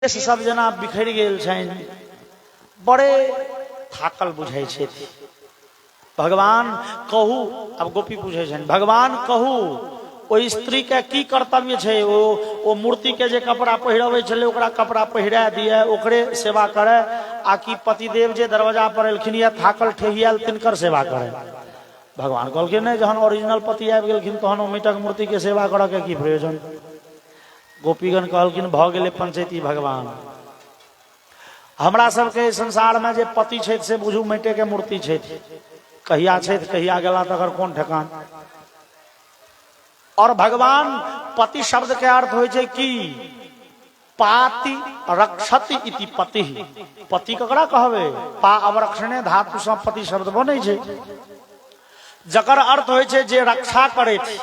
सब जना बिखर गेल छनि, बड़े थाकल बुझाई छै। भगवान कहू, अब गोपी पूछे छनि, भगवान कहू ओ स्त्री के की कर्तव्य छै? ओ मूर्ति के जे कपड़ा पहिरवे छले ओकरा कपड़ा पहिरा दिए, ओकरे सेवा करे, आ कि पतिदेव जे दरवाजा पर एलखिन या थाकल ठेहियाल तिनकर सेवा करे? भगवान कहलखिन नहीं, जहन ओरिजिनल पति आबि गेलखिन तहन ओ मीटक मूर्ति के सेवा करऽ के की प्रयोजन? गोपीगण कहलखिन भ गेलै पंचैती भगवान, हमरा सबके संसार में जे पति छै से बुझू माटे के मूर्ति छै, कहिया छै कहिया गेला तकर कोन ठेकान। और भगवान पति शब्द के अर्थ होय छै कि पाति रक्षति इति पति। पति ककरा कहबे? पा अवरक्षणे धातु से पति शब्द बनै छै, जकर अर्थ होय छै जे रक्षा करे छै।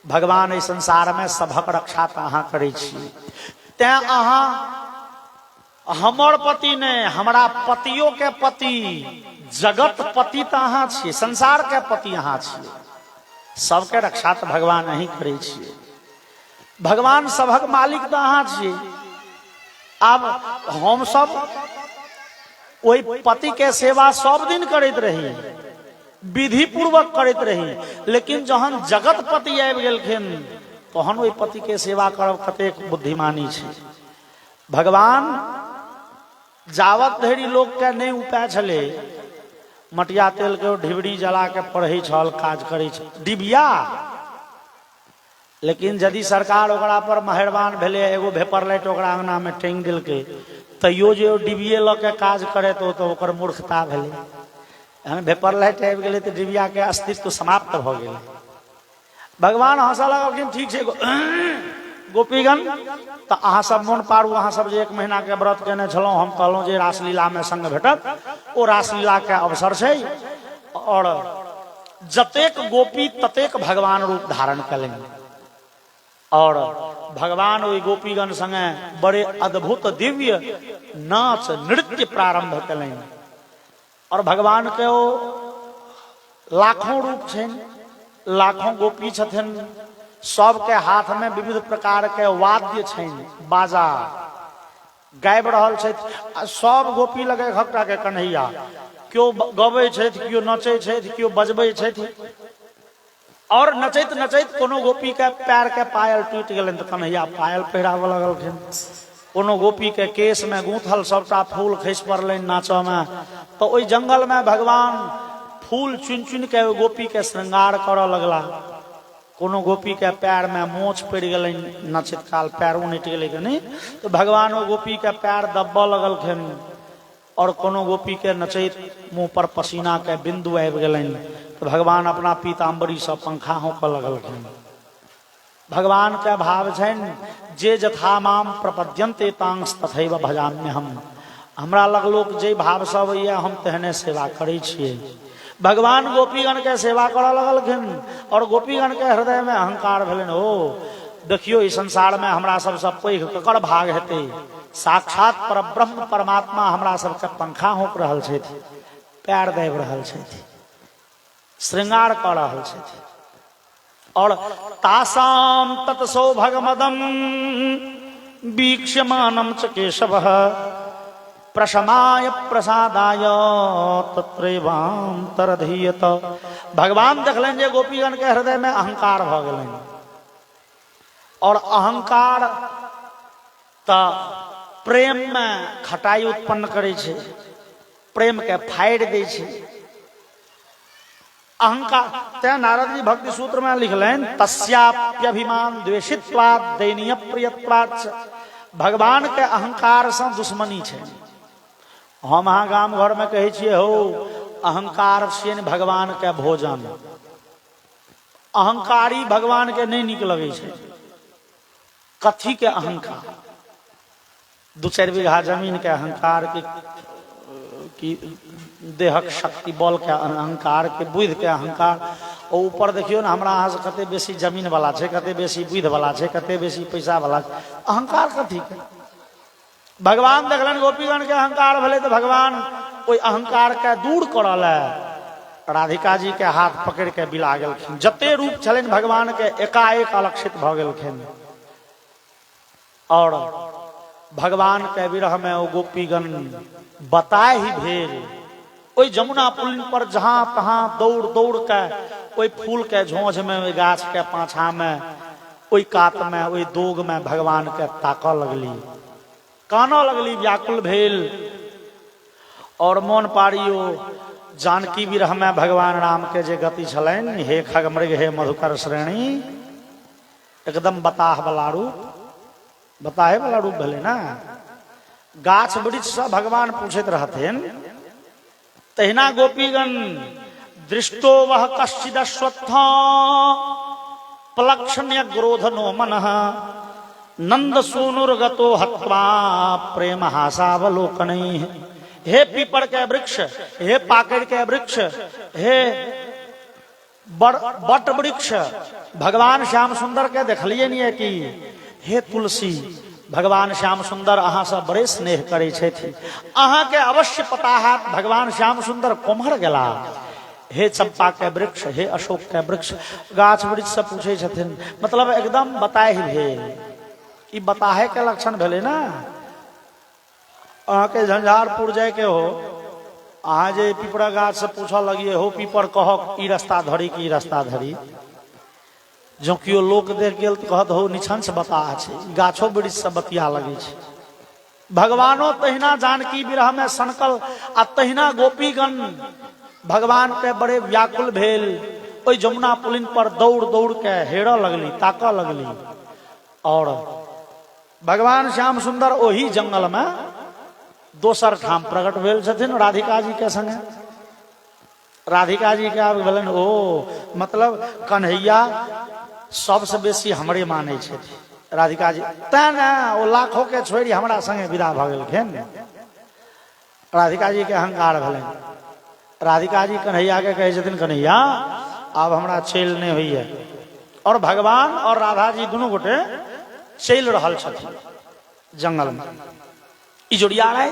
भगवान इस संसार में सभक रक्षा तो अहाँ करे छी, तैं अहाँ हमर पति ने, हमरा पतियों के पति, जगत पति तो अहाँ छियै, संसार के पति अहाँ छियै, सबके रक्षा तो भगवान अहीं करे छियै। भगवान सभक मालिक तो अहाँ छियै। अब हम सब ओहि पति के सेवा सब दिन करैत रही, विधि पूर्वक करैत रही, लेकिन जहन जगत पति आबि गेलखिन तहन ओहि पति के सेवा करब कतेक बुद्धिमानी छै। भगवान जावत धरि लोक के नहीं उपाय छले, मटिया तेल के ढिबरी जला के पढ़े छल, काज करे छल, डिबिया। लेकिन यदि सरकार ओकरा पर मेहरबान भेले, एगो भेपर लाइट ओकरा अंगना में टांग देलकै, तैयो जे डिबिये ल के काज करे तो ओकर मूर्खता भेले। भेपर लाइट आबि गेलै तो डिबिया के अस्तित्व समाप्त भ गेलै। भगवान हंसऽ लगलखिन, ठीक छै गोपीगण, तो अहाँ सब मोन पारू, अहाँ सब जे 1 महीना के व्रत केने छलहुं, हम कहलहुं जे रासलीला में संग भेटत, ओ रासलीला के अवसर छै। और जतेक गोपी ततेक भगवान रूप धारण कलें, और भगवान ओहि गोपीगण संगे बड़े अद्भुत दिव्य नाच नृत्य प्रारंभ कलें। और भगवान के ओ लाखों रूप छन, लाखों गोपी छथिन, सबके हाथ में विविध प्रकार के वाद्य छन, बाजा गाबि रहल छथि। सब गोपी लगे घकटा के कन्हैया, क्यों गबै छथि, क्यों नचै छथि, क्यों बजबै छथि। और नचैत नचैत कोनो गोपी के पैर के पायल टूट गेलनि तो कन्हैया पायल पहिरावऽ लगलखिन। कोनो गोपी के केस में गूंथल सबटा फूल खसि पड़लनि नाचऽ में, तो ओहि जंगल में भगवान फूल चुन चुन के गोपी के श्रृंगार करऽ लगला। कोनो गोपी के पैर में मोछ पड़ गेलनि, नचैत काल पैर उनटि गेलै कि नहीं, तो भगवान ओ गोपी के पैर दब्बऽ लगलखिन। और कोनो गोपी के नचैत मुंह पर पसीना के बिंदु आबि गेलनि, तो भगवान अपना पीताम्बरी से पंखा होकऽ लगलखिन। भगवान के भाव छनि, जे जथा माम प्रपद्यन्ते तांस तथैव भजाम्य हम। हमरा लग लोक जे भाव से अबैया हम तेहने सेवा करै छियै। भगवान गोपीगण के सेवा करऽ लगलखिन, और गोपीगण के हृदय में अहंकार भेलनि, ओ देखियो ई संसार में हमरा सबसे पैघ ककर भाग हेतै? साक्षात परब्रह्म परमात्मा हमरा सबके पंखा होक रहल छथि, पैर दाबि रहल छथि, श्रृंगार कऽ रहल छथि। और तासाम तत्सौभगमदम वीक्ष्यमानं च केशवः प्रशमाय प्रसादाय तत्रैवान्तरधीयत। भगवान देखलनि जे गोपीगण के हृदय में अहंकार भ गेलनि, और अहंकार त प्रेम में खटाई उत्पन्न करे छै, प्रेम के फाड़ि दै छै। अहंकार तैं नारद जी भक्ति सूत्र में लिखलनि, तस्याप्यभिमान द्वेषित्वात् दयनीय प्रियत्वात्। भगवान के अहंकार से दुश्मनी छै। हम अहाँ गाम घर में कहै छियै, हो अहंकार छियनि भगवान के भोजन। अहंकारी भगवान के नहीं नीक लगे छै। कथी के अहंकार? 2-4 बीघा जमीन के अहंकार, की देहक शक्ति बल के अहंकार, के बुद्धि के अहंकार। और ऊपर देखियो ना, हमरा अहाँ से कते बेसी जमीन वाला छै, कते बेसी बुद्धि वाला छै, कते बेसी पैसा वाला छै। अहंकार कथी के? भगवान देखलन गोपीगण के अहंकार भेले, तो भगवान ओहि अहंकार के दूर करऽ ले राधिका जी के हाथ पकड़ के बिला गेलखिन। जते रूप छलनि भगवान के एकाएक अलक्षित भ गेलखिन। और भगवान के विरह में वो गोपीगण बताए ही भेल। ओई जमुना पुलिन पर जहां तहां दौड़ दौड़ के ओई फूल के झोंझ में, ओई गाछ के पाछा में, ओई कात में, ओई दोग में भगवान के ताक लगली, काना लगली, व्याकुल भेल। और मोन पारियो जानकी विरह में भगवान राम के जे गति छलन, हे खगमृग हे मधुकर श्रेणी, एकदम बताह वाला रूप, बताहे वाला रूप भले ना। गाछ वृक्ष से भगवान पूछत रहथिन, तहिना गोपीगण दृष्टो वह कश्चिदश्वत्थ पलक्षण्य ग्रोधनो मनः नंद सूनुर्गतो हत्वा प्रेम हासावलोकनैः। हे पीपड़ के वृक्ष, हे पाकड़ के वृक्ष, हे बट वृक्ष, भगवान श्याम सुंदर के देखलिए नहीं है कि हे तुलसी, भगवान श्याम सुंदर अहाँ से बड़े स्नेह करे छथि, अहाँ के अवश्य पता है भगवान श्याम सुंदर कोम्हर गेला। हे चंपा के वृक्ष, हे अशोक के वृक्ष, गाछ वृक्ष से पूछे छथिन, मतलब एकदम बताए ही भेल। ई बताहे के लक्षण भेले ना। अहाँ के झंझारपुर जाए के हो, अहाँ जे पीपरा गाछ से पूछा लगिए, हो पीपर कह ई रास्ता धरी कि रास्ता धरी, जो कि लोक देख गेल तो कहत हो निछन से बता छे, गाछो वृक्ष से बतिया लगे छे। भगवानो तहिना जानकी विरह में सनकल, आ तहिना गोपीगण भगवान के बड़े व्याकुल भेल। ओई जमुना पुलिन पर दौड़ दौड़ के हेड़ लगली, ताक लगली। और भगवान श्याम सुंदर ओही जंगल में दोसर ठाम प्रकट भेल छथिन राधिका जी के संगे। राधिका जी के आब भेलन, ओ मतलब कन्हैया सबसे बेसी हमरे माने छथि राधिका जी, तें ने ओ लाखों के छोड़ी हमरा संगे विदा भ गेलखिन। राधिका जी के अहंकार भेलन। राधिका जी कन्हैया के कहे छथिन, कन्हैया आब हमरा चैल नहीं होइए। और भगवान और राधा जी दोनों गोटे चल रहल छथिन जंगल में। ई जोड़िया रहे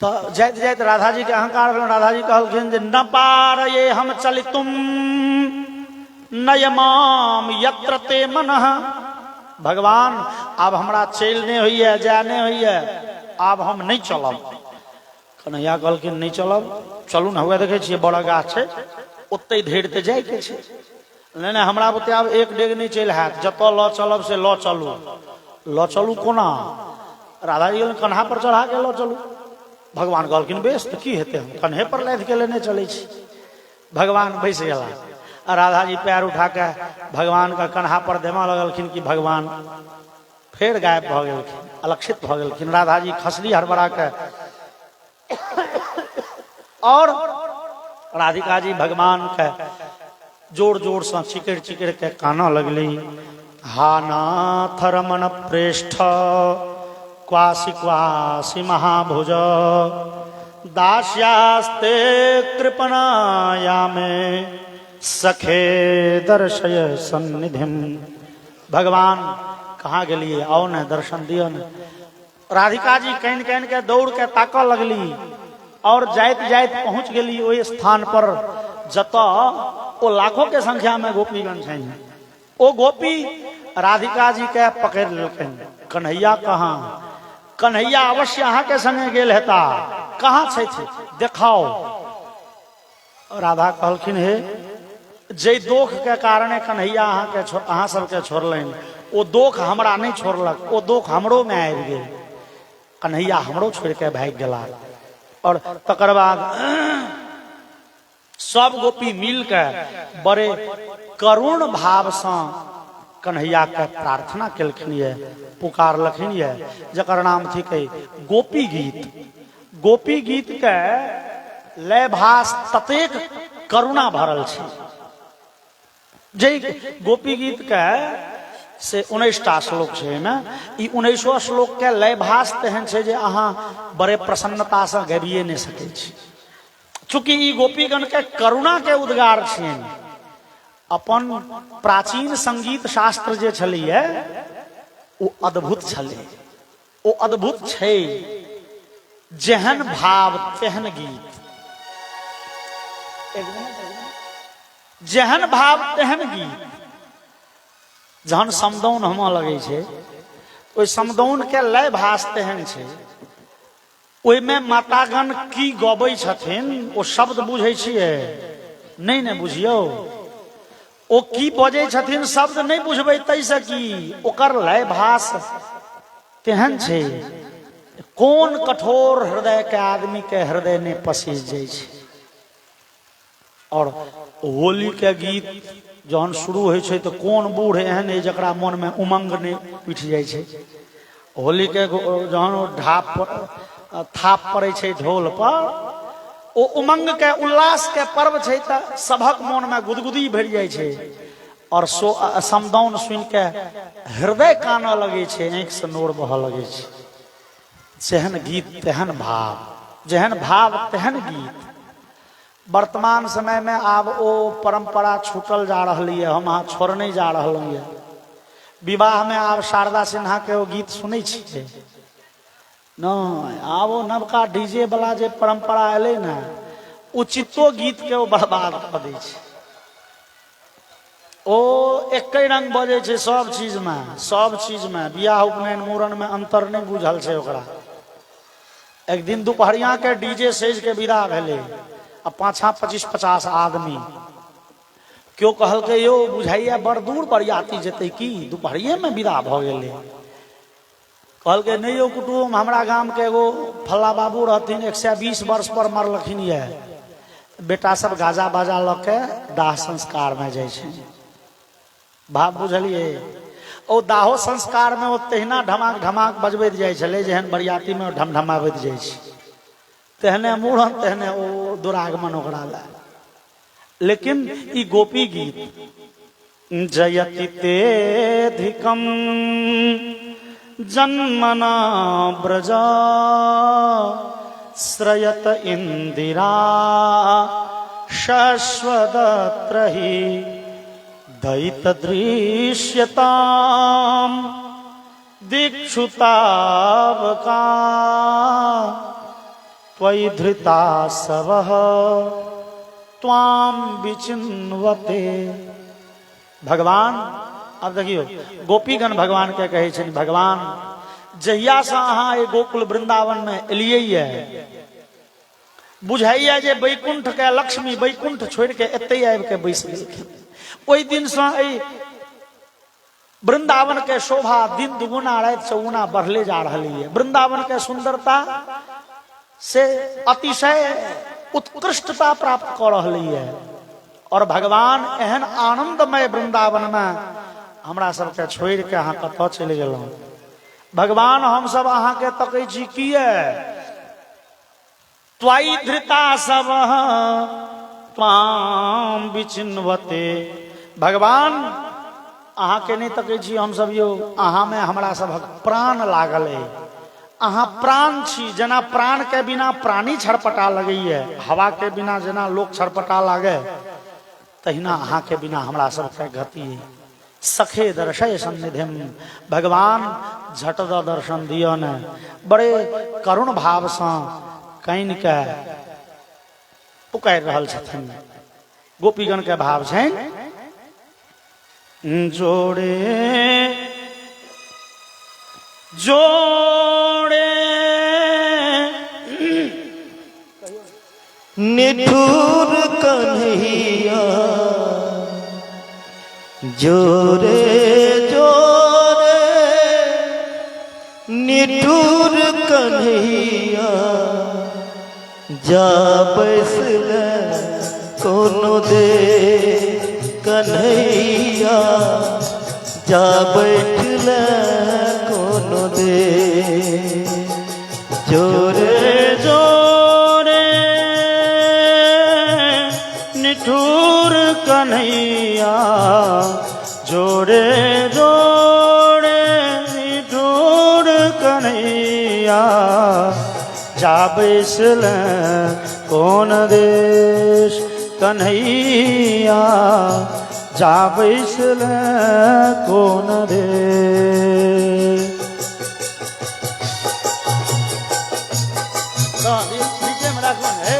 तो जाइत जाइत राधा जी के अहंकार भेल। राधा जी कहलखिन जे न पार ये हम चलितुम नयमाम यत्र ते मनः। भगवान आब हमरा चल नहीं होइए, जाय नहीं होइए, आब हम नहीं चलब। कन्हैया कहलखिन नहीं चलब, चलू न, हुए देखे छियै बड़ा गाछ छै, ओते धरि ते जाय के छै। नहीं नहीं हमरा बुते आब एक डेग नहीं चल हैत, जतऽ ल चलब से ल चलू। ल चलू कोना? राधा जी कन्हा पर चढ़ा के ल चलू। भगवान कहलखिन बेस तो की हेते, हम कन्हे पर लाद के लेने चले छी। भगवान बैस गेला, आ राधा जी पैर उठा के भगवान का कन्हा पर देमा लगलखिन कि भगवान फेर गायब भ गेलखिन, अलक्षित भ गेलखिन। राधा जी खसली हड़बड़ा के, और राधिका जी भगवान के जोर जोर से चिकड़ चिकड़ के काना लगली। हा नाथ रमन प्रेष्ठ क्वासी क्वासी महाभुज दास्यास्ते कृपणाया में सखे दर्शय सन्निधिम। भगवान कहाँ गेलिए, आओ न दर्शन दियो न। राधिका जी कैन कैन के दौड़ के ताक लगली, और जाइत जाइत पहुंच गेली ओहि स्थान पर जतऽ ओ लाखों के संख्या में गोपीगण छनि। ओ गोपी राधिका जी के पकड़ लेलखिन। कन्हैया कहाँ? कन्हैया अवश्य अहाँ के संगे गेल हेता, कहाँ छथि देखाओ। राधा कहलखिन, हे जे दोख के कारणे कन्हैया अहाँ सबके छोड़लनि, ओ दोख हमरा नहीं छोड़लक, ओ दोख हमरो में आबि गेल। कन्हैया हमरो छोड़ के भाग गेला। और तकर बाद सब गोपी मिल के बड़े करुण भाव से कन्हैया के प्रार्थना केलखिन ये, पुकारलखिन ये, जकर नाम थी गोपी गीत। गोपी गीत के लय भास ततेक करुणा भरल छै जे गोपी गीत के से 19टा श्लोक छै ना। ई 19 श्लोक के लय भास तेहन छै जे अहाँ बड़े प्रसन्नता से गाबिए नहीं सकै छी, चूंकि ई गोपीगण के करुणा के उद्गार छियन। अपन प्राचीन संगीत शास्त्र जे छलिए ओ अद्भुत छलै, ओ अद्भुत छै। जेहन भाव तेहन गीत, जेहन भाव तेहन गीत। जहन समदौन हम लगे छे ओहि समदौन के लय भास तेहन छै, ओहिमे मातागण की गबै छथिन ओ शब्द बुझै छियै? नहीं ने बुझियौ, ओ की बजै छथिन शब्द नहीं बुझबै तैसे की ओकर लय भास तेहन छै, कोन कठोर हृदय के आदमी के हृदय ने पसीज जाइ छै। और होली के गीत जहन शुरू होइ छै तो कोन बूढ़ एहन है जकरा मन में उमंग नहीं उठि जाइ छै। होली के जहन ढाप थाप पड़े छै ढोल पर, ओ उमंग के उल्लास के पर्व छै त सबक मन में गुदगुदी भरि जाइ छै। और समदौन सुन के हृदय कानऽ लगे छै, आंख से नोर बहऽ लगे छै। जेहन गीत तेहन भाव, जेहन भाव तेहन गीत। वर्तमान समय में आब ओ परंपरा छूटल जा रही है, हम अहाँ छोड़ने जा रही है। विवाह में आब शारदा सिन्हा के ओ गीत सुनै छियै? नहीं, आब ओ नवका डीजे वाला जे परंपरा एलै ने, उचितो गीत के ओ बर्बाद कऽ दै छै। ओ एक रंग बजे छै सब चीज में, सब चीज में। बियाह उपनयन मूड़न में अंतर नहीं बुझल छै ओकरा। एक दिन दुपहरिया के डीजे सेज के विदा भेले, आ पाछा 25-50 आदमी। क्यों कहलकै यौ बुझाइया बड़ दूर बरियाती जेतै की, दुपहरिये में विदा भ गेलै। कहलकै नहीं यौ कुटुम, हमरा गाम के एगो फल्ला बाबू रहथिन 120 वर्ष पर मरलखिन ये, बेटा सब गाजा बाजा ल के दाह संस्कार में जाइ छै। भाव बुझलिए? ओ दाहो संस्कार में ओ तहिना ढमाक ढमाक बजबैत जाइ छलै जेहन बरियाती में ढमढमाबैत जाइ छै। तेहने मूड़न तेहने ओ दुरागमन ओकरा ला। लेकिन ई गोपी गीत, जयति तेधिकम जन्मना ब्रजा श्रयत इंदिरा शश्वदत्रहि दयित दृश्यताम दीक्षुतावका त्वयि धृता सवः त्वाम विचिन्वते। भगवान, अब देखियो गोपीगण भगवान के कहे छनि, भगवान जहिया से अहाँ ए गोकुल वृंदावन में एलियै ये, बुझाइया जे बैकुंठ के लक्ष्मी बैकुंठ छोड़ के एते आबि के बैस गेलखिन। ओहि दिन से वृंदावन के शोभा दिन दुगुना राति चौगुना बढ़ले जा रही है। वृंदावन के सुंदरता से अतिशय उत्कृष्टता प्राप्त कर रही है। और भगवान एहन आनंदमय वृंदावन में हमरा सबके छोड़ के अहाँ कतऽ चलि गेलहुँ? भगवान हम सब अहाँ के तकै छी किए? त्वयि धृता सब त्वाम विचिन्वते। भगवान अहाँ के नहीं तकै छी हम सब यौ, अहाँ में हमरा सबक प्राण लागल है। अहाँ प्राण छी, जेना प्राण के बिना प्राणी छरपटा लगैए, हवा के बिना जेना लोक छरपटा लागे, तहिना अहाँ के बिना हमरा सबके गति है। सखे दर्शय सन्निधिम, भगवान झट द दर्शन दियो ने। बड़े करुण भाव से काइन के पुकार रहल छथिन। गोपीगण के भाव छनि, जोड़े जोड़े निठुर कन्हैया, जोरे जोरे निठुर कन्हैया, जा बैसल कोनो दे कन्हैया, जा बैठल कोनो दे। जोरे जोरे निठुर कन्हैया, जोड़े जोड़े निठुर कन्हैया, जा बैसल कौन देश कन्हैया, जा बैसल कौन देश। नीचे में रखो है।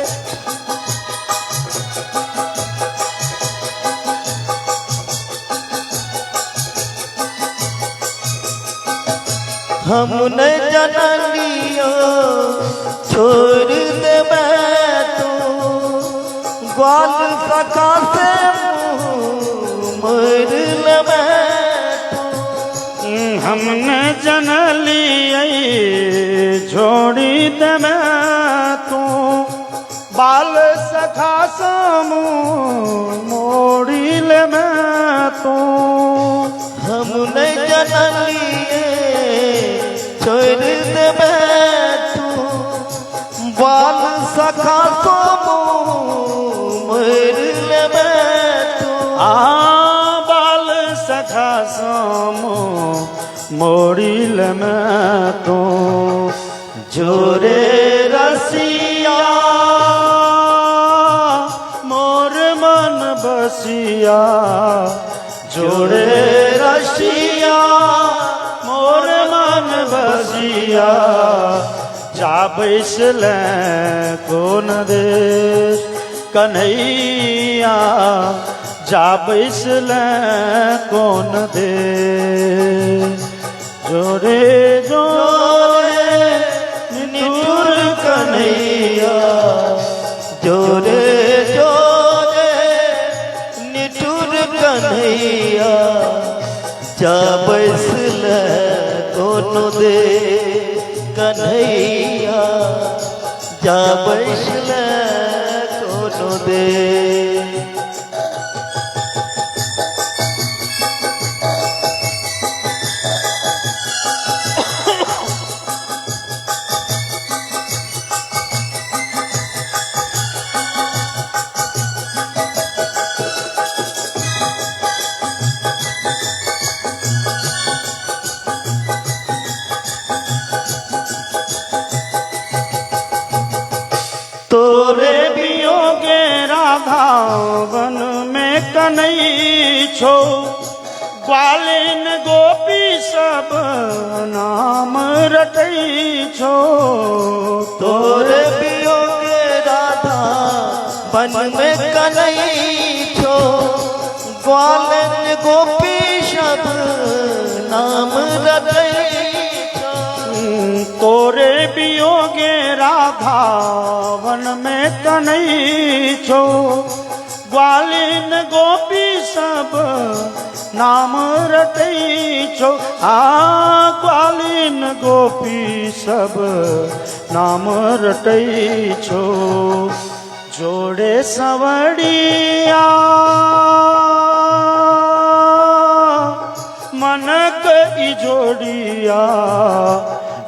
हम न जनलियो छोड़ दे मैं तू ग्वाल सका से मोर ले हमने जनलिए छोड़ी दे मैं तू बाल सखा समू मोड़ी ले मैं तू हम न जनलिए छोड़ दे मैं तू बाल सखा तो मोर ले मैं तू बाल सखा समू मोड़ी ले मैं तू जोरे रसिया मोर मन बसिया जोरे रसिया मोर मन बसिया जा बैसले कोन देश कन्हैया जा बैसले कोन देश जोरे जोरे निठुर कन्हैया जोरे जोरे निठुर कन्हैया जा बैसले कोनो दे कन्हैया जा बैसले कोनो दे तोरे बियोगे राधा वन में कन्हई छो ग्वालिन गोपी सब नाम रटई छो तोरे बियोगे राधा वन में कन्हई छो ग्वालिन गोपी सब नाम रटई छो तोरे बियोगे राधा वन में कन्हई छो ग्वालिन गोपी सब नाम रटई छो ग्वालिन गोपी सब नाम रटई छो जोड़े सवड़िया मनक इजोड़िया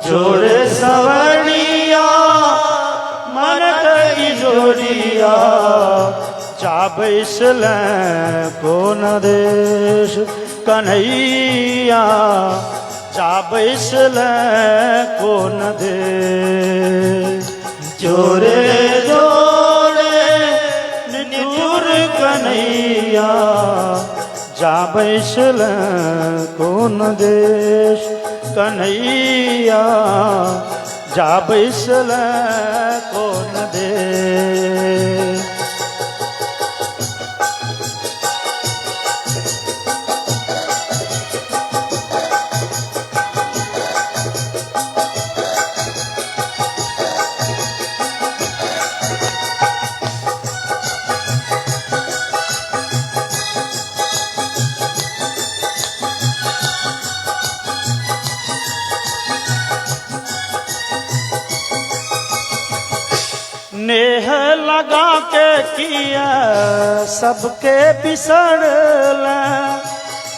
जोड़े सवड़िया मनक इजोड़िया जा बैसले कोन देश कन्हैया जा बैसले कोन देश जोरे जोरे निठुर कन्हैया जा बैसले कोन देश कन्हैया जा बैसले कोन देश नेह लगा के किया सबके बिसर ले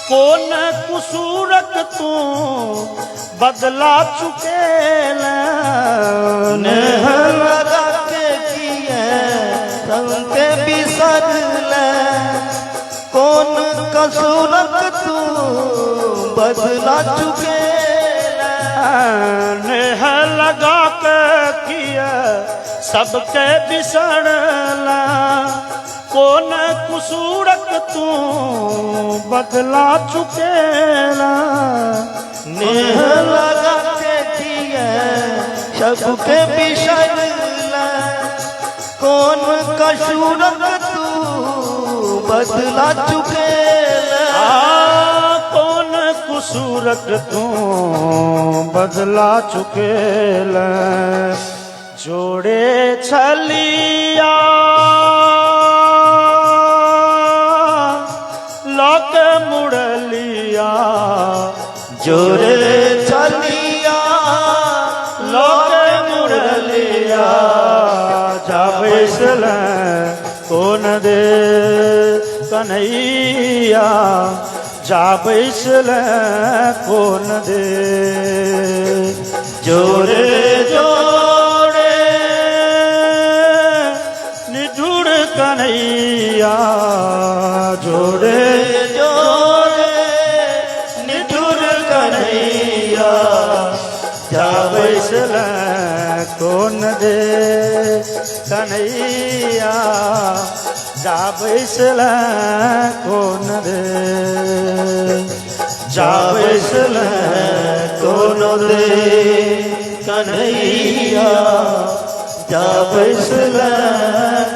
कौन कुसूरक तू बदला चुके ले नेह लगा के किए सबके बिसर ले कौन कसूरक तू बदला चुके नेह लगा के किया सबके बिसरला कौन कुसूरक तू बदला चुकेला नेह लगा के किए सबके बिसरला कौन कसूरक तू बदला चुकेला कौन सूरत तू बदला चुकेल जोड़े छलिया लोक मुड़लिया जोरे चलिया लोक मुरलिया जा बैसल कौन दे कन्हैया जा बैसल कौन दे जोरे जोड़े निठुर कन्हैया जोड़े जोड़े निठुर कन्हैया जा बैसल कौन दे कन्हैया जा बैसल कौन दे जा बैसल कौन दे कन्हैया जा बैसल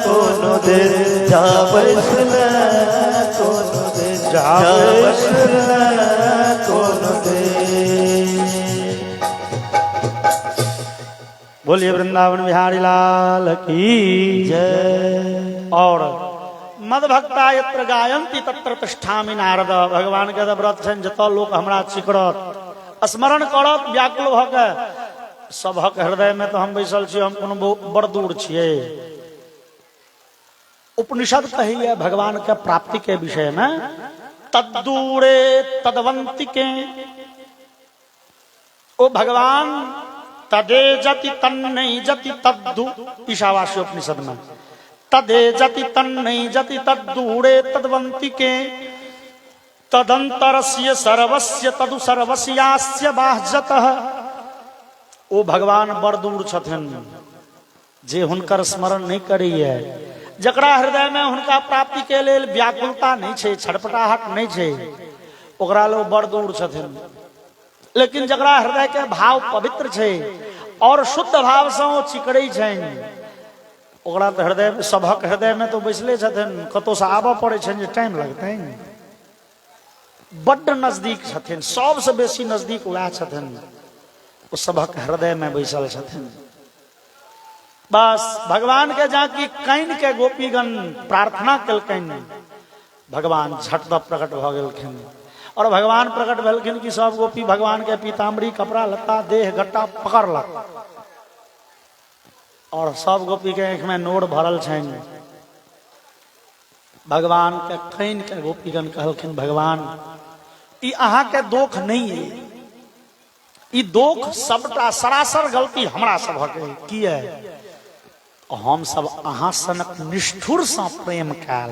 कौन दे जा बैसल कौन दे जा बैसल कौन दे। बोलिए वृंदावन बिहारी लाल की जय। और मदभक्ता यत्र गायन्ति तत्र तिष्ठामि नारद। भगवान के व्रत छनि जतऽ लोक हमरा चिकरत स्मरण करत व्याकुल भऽ के सभक हृदय में तो हम बैसल छी, हम कोनो बड़ दूर छियै। उपनिषद कहिए भगवान के प्राप्ति के विषय में तद्दूरे तदवंति के ओ भगवान तदे जति तन्नई जति तद्दु ईशावास्य उपनिषद में तदे जति तन्नई जति तद्दूरे तद्वंति के तदंतरस्य सर्वस्य तदु सर्वस्यास्य बाह्यतः। ओ भगवान बड़ दूर छथिन जे हुनकर स्मरण नहीं करैए, जकरा हृदय में हुनका प्राप्ति के लेल व्याकुलता नहीं छे, छटपटाहट नहीं छे, ओकरा लोग बड़ दूर छथिन। लेकिन जकरा हृदय के भाव पवित्र छे और शुद्ध भाव से ओ चिकरै छनि, ओकरा तो हृदय सभक हृदय में तो बैसले छथिन, कतौ से आबऽ पड़े छनि जे टाइम लगतनि। बड्ड नजदीक छथिन, सबसे बेसी नजदीक वएह छथिन, ओ सभक हृदय में बैसल छथिन। बस भगवान के जाकि काइन के गोपीगण प्रार्थना केलकनि, भगवान झट प्रकट भ गेलखिन। और भगवान प्रकट भेलखिन कि सब गोपी भगवान के पीताम्बरी कपड़ा लत्ता देह गट्टा पकड़लक और सब गोपी के आंख में नोर भरल छनि। भगवान के काइन के गोपीगण कहलखिन भगवान ई अहाँ के दोख नहीं है, ई दोख सबटा सरासर गलती हमरा सभक है। किए हम सब अहाँ सनक निष्ठुर से प्रेम कैल,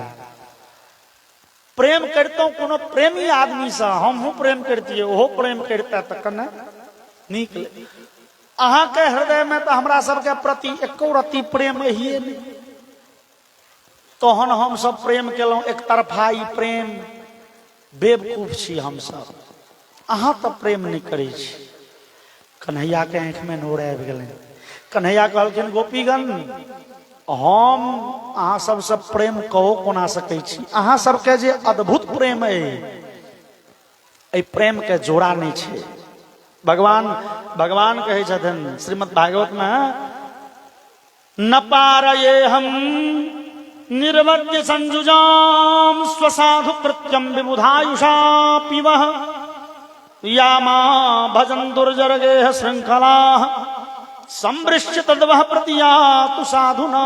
प्रेम करतौ कोनो प्रेमी आदमी से हमहू प्रेम करतियै, ओहो प्रेम करते त कने नीक ले। अहाँ के हृदय में तो हमरा सबके प्रति एको रति प्रेम हिए नहीं, तहन हम सब प्रेम केलहुं एक तरफा। ई प्रेम बेवकूफ छी हम सब, अहाँ तो प्रेम नहीं करै छी। कन्हैया के आंख में नोर आबि गेलै। कन्हैया कहलखिन गोपीगण हम अहाँ सबसे प्रेम कहो कोना सकै छी, अहाँ सबके जे अद्भुत प्रेम है, एहि प्रेम के जोड़ा नहीं छै। भगवान कहै छथिन श्रीमद् भागवत में न पारये हम निर्वद्य संजुजाम स्वसाधु कृत्यम विबुधायुषा पिवः यामा भजन दुर्जरगेह श्रृंखला संवृश्य तद्वः प्रतियातु साधुना।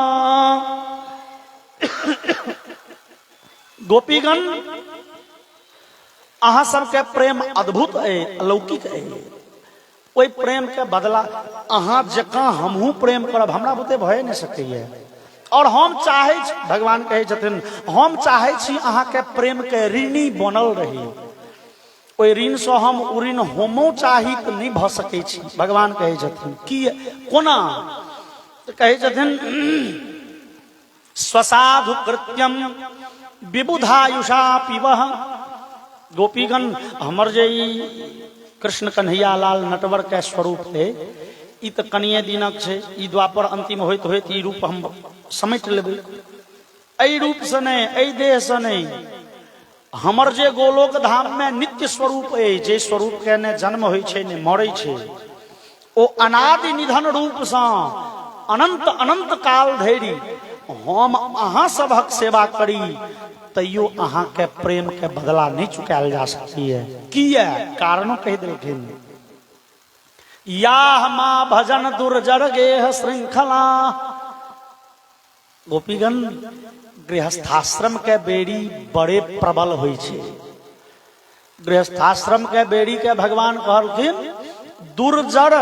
गोपीगण अहाँ सबके प्रेम अद्भुत है, अलौकिक है। ओई प्रेम के बदला अहाँ जकाँ हमहू प्रेम करब हमरा बुते भए नहीं सकैए। और हम चाहे भगवान कहै छथिन हम चाहे छी अहाँ के प्रेम के ऋणी बनल रही, ओई ऋण से हम ऋण होमो चाही तो नहीं भ सकै छी। भगवान कहै छथिन कि कोना तो कहै छथिन स्वसाधु कृत्यम विबुधायुषा पिवः। गोपीगण हमर जे कृष्ण कन्हैया लाल नटवर के स्वरूप है, ई तो कनिये दिनक छै, ई द्वापर अंतिम होइत होइत ई रूप हम समेट लेबै। एहि रूप से नहीं, एहि देह से नहीं, हमर जे गोलोक धाम में नित्य स्वरूप है, जे स्वरूप के ने जन्म होइ छै ने मरै छै, ओ अनादि निधन रूप से अनंत अनंत काल धरि हम अहाँ सबहक सेवा करी तैयो अहाँ के प्रेम के बदला नहीं चुकायल जा सकती है। किया कारणों कह देलखिन, या माँ भजन दुर्जर गेह श्रृंखला। गोपीगण गृहस्थाश्रम के बेड़ी बड़े प्रबल होइ छै। गृहस्थाश्रम के बेड़ी के भगवान कहलखिन दुर्जर।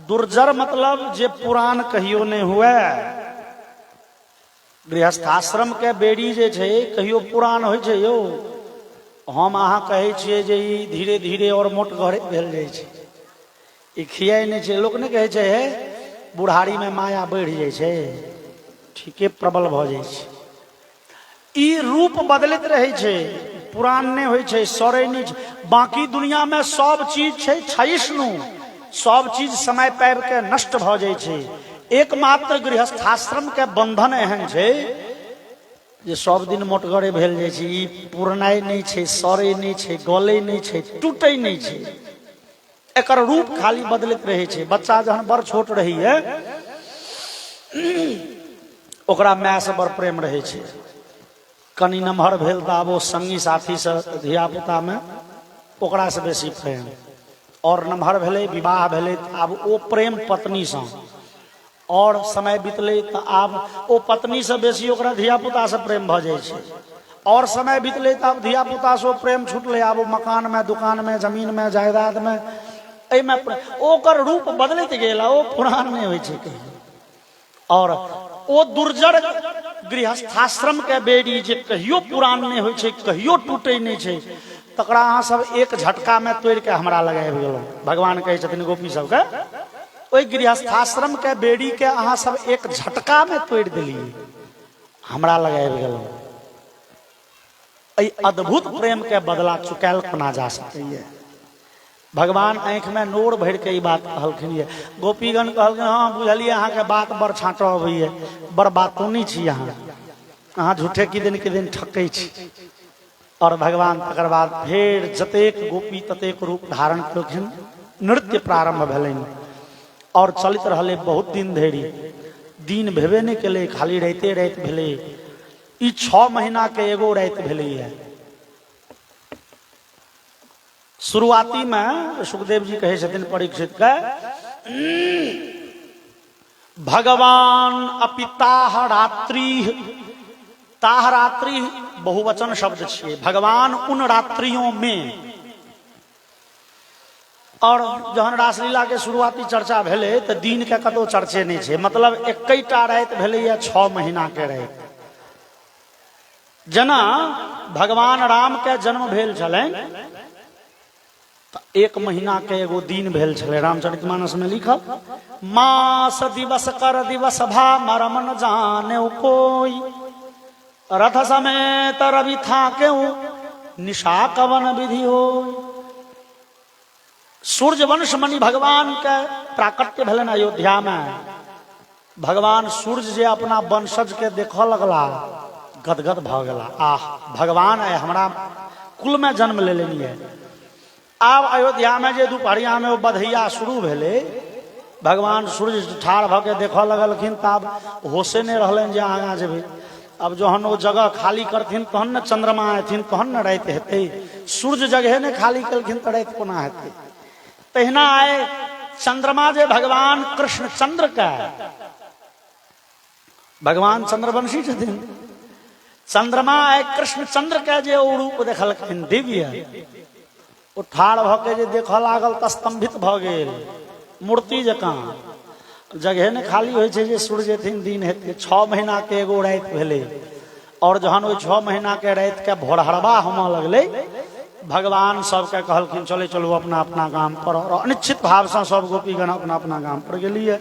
दुर्जर मतलब जे पुरान कहियो नहीं हुए। गृहस्थाश्रम के बेड़ी जे छै कहियो पुरान होइ छै यौ। हम अहाँ कहै छियै जे ई धीरे धीरे और मोट घरे भेल जाइ छै, ई खियाइ नहीं छै। लोक नहीं कहै छै हे बुढ़ारी में माया बढ़ जाइ छै, ठीके प्रबल भ जाइ छै। ई रूप बदलैत रहै छै, पुरान नहीं होइ छै, सड़ै नहीं छै। बाकी दुनिया में सब चीज छै क्षयिष्णु, सब चीज समय पाबि के नष्ट भ जाइ छै। एकमात्र गृहस्थाश्रम के बंधन एहन छै जे सब दिन मोटगरे भेल जाइ छै। ई पुरनाइ नहीं छै, सड़ै नहीं छै, गलै नहीं छै, टूटै नहीं छै। एकर रूप खाली बदलैत रहै छै। बच्चा जहन बड़ छोट रहैए ओकरा माय से बड़ प्रेम रहै छै। कनी नमहर भेल तऽ आब ओ संगी साथी से धिया पुता में ओकरा से बेसी प्रेम, और नमहर भेलै विवाह भेलै तऽ आब ओ प्रेम पत्नी से, और समय बीतलै तऽ आब ओ पत्नी से बेसी ओकरा धिया पुता से प्रेम भ जाइ छै। और समय बीतलै तऽ आब धिया पुता से प्रेम छूटलै, आब ओ मकान में, दुकान में, जमीन में, जायदाद में, एहिमे ओकर रूप बदलैत गेल, ओ पुरान नहीं होइ छै कहियो। और ओ दुर्जर गृहस्थाश्रम के बेड़ी जे कहियो पुरान नहीं होइ छै, कहियो टूटै नहीं छै, तकरा अहाँ सब एक झटका में तोड़ के हमरा लगाबि गेलहुँ। भगवान कहै छथिन गोपी सबके, ओहि गृहस्थाश्रम के बेड़ी के अहाँ सब एक झटका में तोड़ देलिए, हमरा लगाबि गेलहुँ। एहि अद्भुत प्रेम के बदला चुकायल कोना जा सकैए। भगवान आंख में नोर भर के ई बात कहलखिन ये। गोपीगण कहलखिन हाँ बुझलिए अहाँ के बात बड़ छाँटो अबैए, बड़ बातूनी छी अहाँ झूठे किदिन ठकै छी। और भगवान तकर बाद फेर जतेक गोपी ततेक रूप धारण केलखिन, नृत्य प्रारंभ भेलनि और चलित रहले बहुत दिन धरि। दिन भेबे नहीं केले, खाली राइते राति भेले। ई 6 महीना के एगो राति भेलैए। शुरुआती में सुखदेव जी कहे छथिन परीक्षित के, भगवान अपिताह रात्रि। ताह रात्रि बहुवचन शब्द छियै, भगवान उन रात्रियों में। और जहन रासलीला के शुरुआती चर्चा भेले तो दिन के कतो चर्चे नहीं छे, मतलब एकैटा राति भेलैया 6 महीना के राति। जेना भगवान राम के जन्म भेल छलनि तो 1 महीना के एगो दिन भेल छलै। रामचरितमानस में लिखल, मास दिवस कर दिवस भा मरम न जाने कोई, रथ समेत रवि था क्यों निशा कवन विधि हो। सूर्य वंश मणि भगवान के प्राकट्य भेलन अयोध्या में। भगवान सूर्य जे अपना वंशज के देखऽ लगला, गदगद भ गेला। आह भगवान आए हमरा कुल में जन्म ले लेनी है। आब अयोध्या में जे दुपहरिया में वो बधैया शुरू भेले, भगवान सूर्य ठाढ़ भ के देखऽ लगलखिन तऽ आब होशे नहीं रहलनि जे आगाँ जेबै। अब जहन वो जगह खाली करथिन तहन न चंद्रमा एथिन, तहन न राति हेतै। सूर्य जगह ने खाली केलखिन तऽ राति कोना हेतै। तहिना आए चंद्रमा जे भगवान कृष्ण चंद्र का, भगवान चंद्रवंशी छथिन। चंद्रमा आए कृष्ण चंद्र के जे ओ रूप देखलखिन दिव्य, ओ ठाढ़ भ के जे देखऽ लागल तऽ स्तंभित भ गेल, मूर्ति जकाँ। जगह ने खाली होइ छै जे सूर्य एथिन दिन हेतै। 6 महीना के एगो राति भेलै। और जहन ओहि 6 महीना के राति के भोरहरबा होमऽ लगलै, भगवान सबके कहलखिन चले चलू अपना अपना गाम पर। और अनिश्चित भाव से सब गोपीगण अपना अपना गाम पर गेलिए।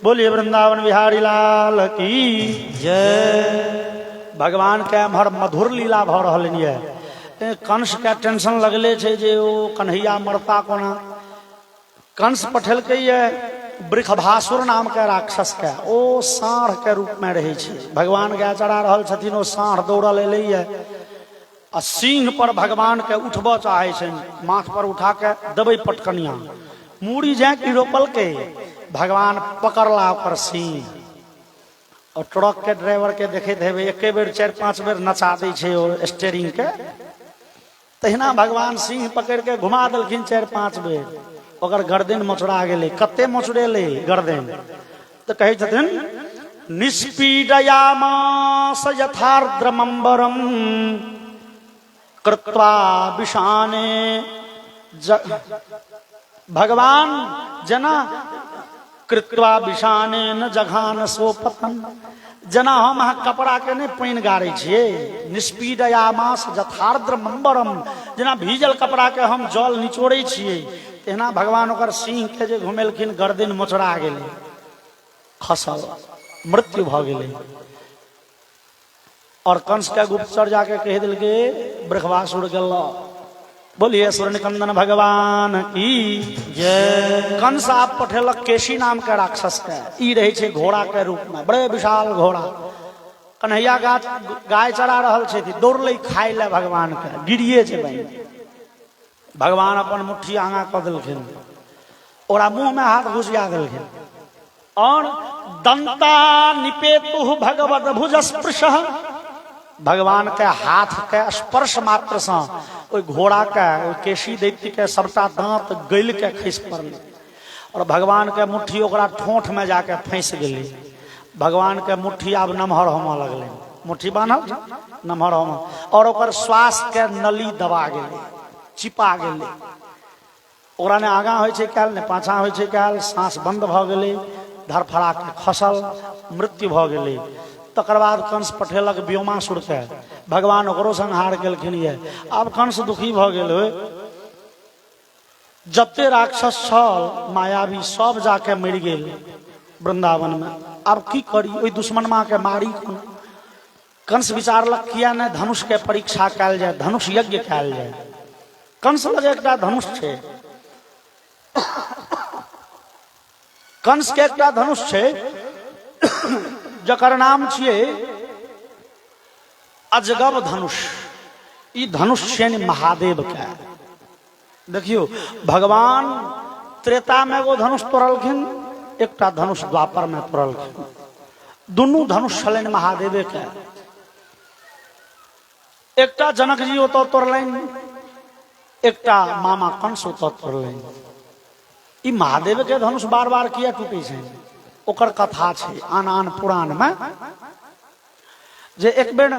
बोलिए वृंदावन बिहारी लाल की जय। भगवान के एम्हर मधुर लीला भ रहलनि ये। कंस के टेंशन लगले छै जे ओ कन्हैया मरता कोना। कंस पठेलकै ये वृषभासुर नाम के राक्षस के, ओ साढ़ के रूप में रहे छै। भगवान गाय चरा रहल छथिन, ओ साढ़ दौड़ल एलै ये आ सिंह पर भगवान के उठबऽ चाहे छै, माथ पर उठा के देबै पटकनिया, मूड़ी जाए कि रोपल के भगवान पकड़ला ओकर सिंह। और ट्रक के ड्राइवर के देखैत हेबै एके बेर 4-5 बेर नचा दै छै ओ स्टीयरिंग के, तहिना भगवान सिंह पकड़ के घुमा देलखिन 4-5 बेर, ओकर गर्दन मोचरा गेलै। कते मोचरेलै गर्दन तऽ कहै छथिन निष्पीडयामास यथार्द्रमंबरम कृत्वा विषाने भगवान जना कृत्वा विषाने न जघान सोपतन, जना हम अहाँ कपड़ा के नहीं पानि गाड़े छियै, निष्पीडयामास यथार्द्रमंबरम, जना भीजल कपड़ा के हम जल निचोड़े छियै, तेना भगवान ओकर सिंह के जे घुमेलखिन गर्दन मोचरा गेलै, खसल, मृत्यु भ गेलै। और कंस के गुप्तचर जाके कह दिल के ब्रह्मासुर गेल। बोलिए सूर्यकंदन भगवान की जय। कंस आप पठेलक केशी नाम के राक्षस के, ई रहे छे घोड़ा के रूप में, बड़े विशाल घोड़ा। कन्हैया गाय चरा रहल छे, दौड़ले खाय ले भगवान के, गिरिए छे भाई। भगवान अपन मुट्ठी आगा क देलखिन, ओरा मुंह में हाथ घुसिया देलखिन, और दंता निपेतु भगवत भुज स्पृश, भगवान के हाथ के स्पर्श मात्र से ओइ घोड़ा के ओइ केशी दैत्य के सबटा दांत गल के खसि पड़लै, और भगवान के मुट्ठी ओकरा ठोंठ में जाके फंस गेलै। भगवान के मुट्ठी आब नमहर होमऽ लगलै, मुट्ठी बान्हल नमहर होमऽ, और ओकर श्वास के नली दबा गेलै, चिपा गेलै। ओकरा ने आगा होइ छै काल, ने पाछा होइ छै काल, सांस बंद भ गेलै, धरफड़ा के खसल, मृत्यु भ गेलै। तकर बाद कंस पठेलक व्योमासुर के, भगवान ओकरो संहार केलखिन ये। आब कंस दुखी भ गेल, जते राक्षस छल मायावी सब जाके मरि गेल वृंदावन में, आब की करी, ओइ दुश्मनमा के मारी कोना। कंस विचारलक किया ने धनुष के परीक्षा कयल जाय, धनुष यज्ञ कयल जाय। कंस लग एकटा धनुष छै, कंस के एकटा धनुष छै जकर नाम छियै अजगब धनुष। ई धनुष छै महादेव के। देखियो भगवान त्रेता में एगो धनुष तोड़लखिन, एकटा धनुष द्वापर में तोड़लखिन, दुनू धनुष छलनि महादेवे के। एकटा जनक जी ओतऽ तोड़लनि, एकटा मामा कंस ओतऽ तोड़लनि। ई महादेव के धनुष बार बार किया टूटे छै, ओकर कथा छै आन आन पुराण में, जे एक बेर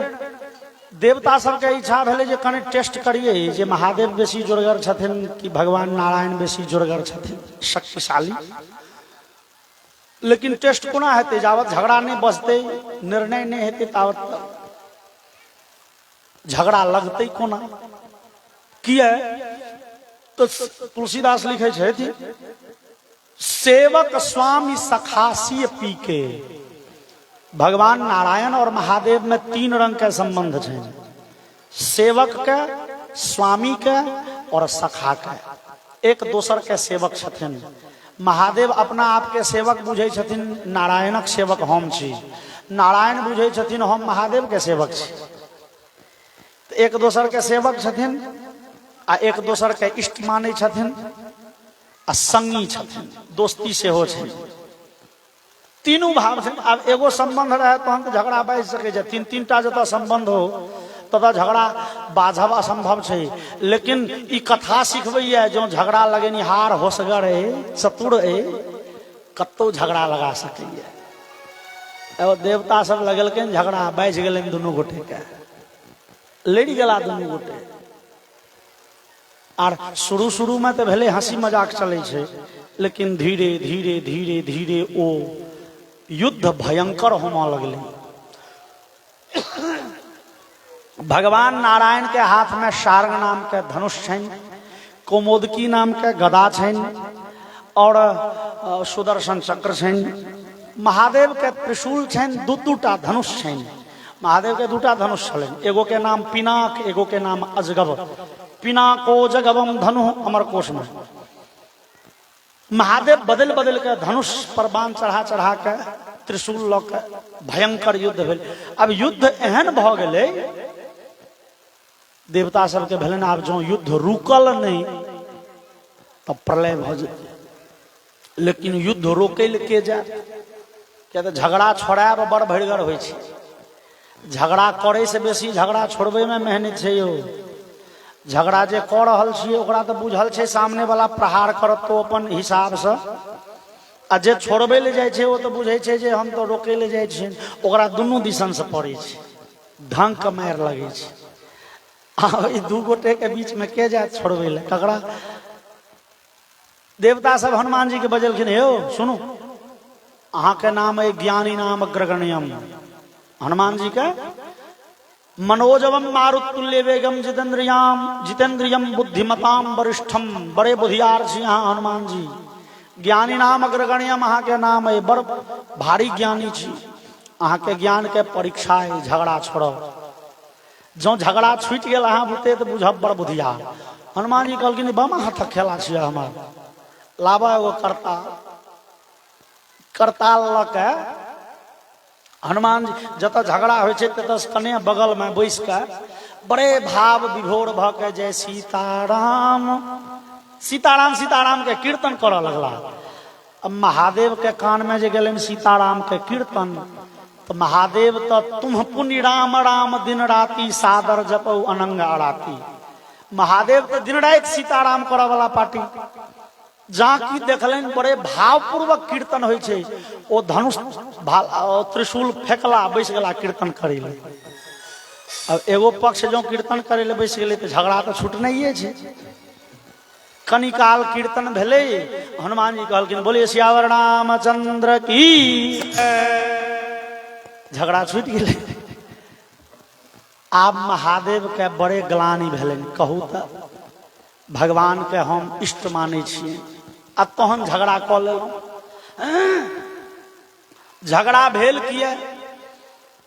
देवता सबके इच्छा भेलै जे कने टेस्ट करिए जे महादेव बेसी जोरगर छथिन कि भगवान नारायण बेसी जोरगर छथिन, शक्तिशाली। लेकिन टेस्ट कोना हेतै, जावत झगड़ा नहीं बचतै, निर्णय नहीं हेतै तावत झगड़ा लगतै कोना। किया तो तुलसीदास लिखे छथि, सेवक स्वामी सखासी पी के। भगवान नारायण और महादेव में 3 रंग के संबंध है, सेवक के, स्वामी के और सखा के। एक दोसर के सेवक छथिन। महादेव अपना आप के सेवक बुझे छथिन, नारायणक सेवक हम छी, नारायण बुझे छथिन हम महादेव के सेवक छी। तो एक दोसर के सेवक छथिन, आ एक दोसर के इष्ट माने छथिन, आ संगी छथिन, दोस्ती से हो छै। तीनों भाव छै। अब एगो संबंध रहे तहन तो झगड़ा बाजि सकै छै, 3-3टा जतऽ संबंध हो ततऽ झगड़ा बाझब असंभव छै। लेकिन ई कथा सिखबैया जो झगड़ा लगेनिहार होशगर है, चतुर है, कतौ झगड़ा लगा सकैया। एगो देवता सब लगेलखिन झगड़ा, बाजि गेलनि दुनू गोटे के, लड़ि गेला दुनू गोटे। आर शुरू शुरू में तो भले हंसी मजाक चले छे, लेकिन धीरे धीरे धीरे धीरे ओ युद्ध भयंकर होमा लगले। भगवान नारायण के हाथ में शार्ंग नाम के धनुष छनि, कौमोदकी नाम के गदा छनि, और सुदर्शन चक्र छनि। महादेव के त्रिशूल छनि, 2-2टा धनुष छनि। महादेव के 2टा धनुष छलनि, एगो के नाम पिनाक, एगो के नाम अजगब। पिनाको जगवम धनु अमर कोश में। महादेव बदल बदल के धनुष पर बाण चढ़ा चढ़ा के त्रिशूल लऽ के भयंकर युद्ध भेल। अब युद्ध एहन भ गेलै देवता सबके भेलन आब जो युद्ध रुकल नहीं तब प्रलय भ जेतै, लेकिन युद्ध रोकै ले के जाय? क्या तो झगड़ा छोड़ाब बड़ भड़गर होइ छै, झगड़ा करे से बेसी झगड़ा छोड़बे में मेहनत छै यौ। झगड़ा जे कऽ रहल छियै ओकरा तऽ बुझल छै सामने वाला प्रहार करत तो अपन हिसाब से, आ जे छोड़बे ले जाइ छै ओ तऽ बुझै छै जे हम तो रोकै ले जाइ छियै, ओकरा दुनू दिसन से पड़ै छै, ढंग के मार लगे छै। आ ई दू गोटे के बीच में के जाय छोड़बे ले ककरा? देवता सब हनुमान जी के बजलखिन, हे सुनू अहाँ के नाम है ज्ञानी नाम अग्रगण्यम, हनुमान जी के मनोजवम मारुतुल्य वेगम जितेंद्रियम बुद्धिमताम वरिष्ठम, बड़े बुद्धियार छी अहाँ हनुमान जी। ज्ञानी नाम अग्रगण्यम अहाँ के नाम है, बड़ भारी ज्ञानी छी, अहाँ के ज्ञान के परीक्षा है, झगड़ा छोड़ो। जो झगड़ा छूट गया अहाँ बुते तो बुझब बड़ बुद्धियार। हनुमान जी कहलखिन बामा हाथक खेला छियै हमर, लाबा एगो करताल ल के हनुमान जी जत झगड़ा होइ छै तत कने बगल में बैस के बड़े भाव विभोर भ के जय सीताराम सीताराम सीताराम के कीर्तन करऽ लगला। अब महादेव के कान में जे गेलन सीताराम के कीर्तन, तो महादेव तो तुम पुण्य राम राम दिन राति सादर जपऊ अनंग अराती। महादेव तो दिन रात सीताराम करऽ वाला पार्टी। जहाँ की देखलन बड़े भावपूर्वक कीर्तन होइ छै, ओ धनुष त्रिशूल फेंकला बैस गेला कीर्तन करे ले। अब एगो पक्ष जो कीर्तन करे ले बैस गेले तो झगड़ा तो छूटनाइए छै। कनी काल कीर्तन भेले, हनुमान जी कहलखिन बोलिए सियावर रामचंद्र की, झगड़ा छूट गेले। आब महादेव के बड़े ग्लानि भेलन, कहू तो भगवान के हम इष्ट माने छियै आ तहन झगड़ा कऽ लेलहुँ। झगड़ा भेल किया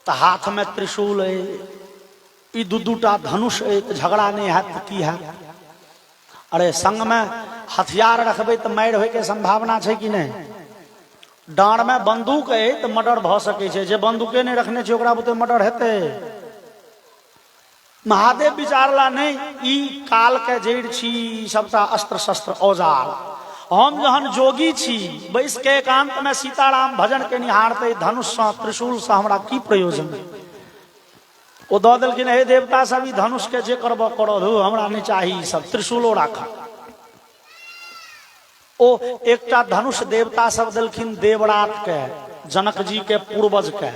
तो हाथ में त्रिशूल है, ई दूटा धनुष है, तो झगड़ा नहीं है तो की है? अरे संग में हथियार रखबे तो मार होय के संभावना छै कि नहीं? डांड में बंदूक है तो मर्डर भ सकै छै, जे बंदूके नहीं रखने छै ओकरा बुते मर्डर हेतै? महादेव विचारला नहीं, ई काल के जड़ छी, सबटा अस्त्र शस्त्र औजार, हम जहन जोगी छी बैस के एकांत में सीताराम भजन के निहारते धनुष से त्रिशूल से हमरा की प्रयोजन? ओ दऽ देलखिन, हे देवता सब ई धनुष के जे करबो करो धू, हमरा नहीं चाही, सब त्रिशूलो राखा। ओ एकटा धनुष देवता सब देलखिन देवरात के, जनक जी के पूर्वज के।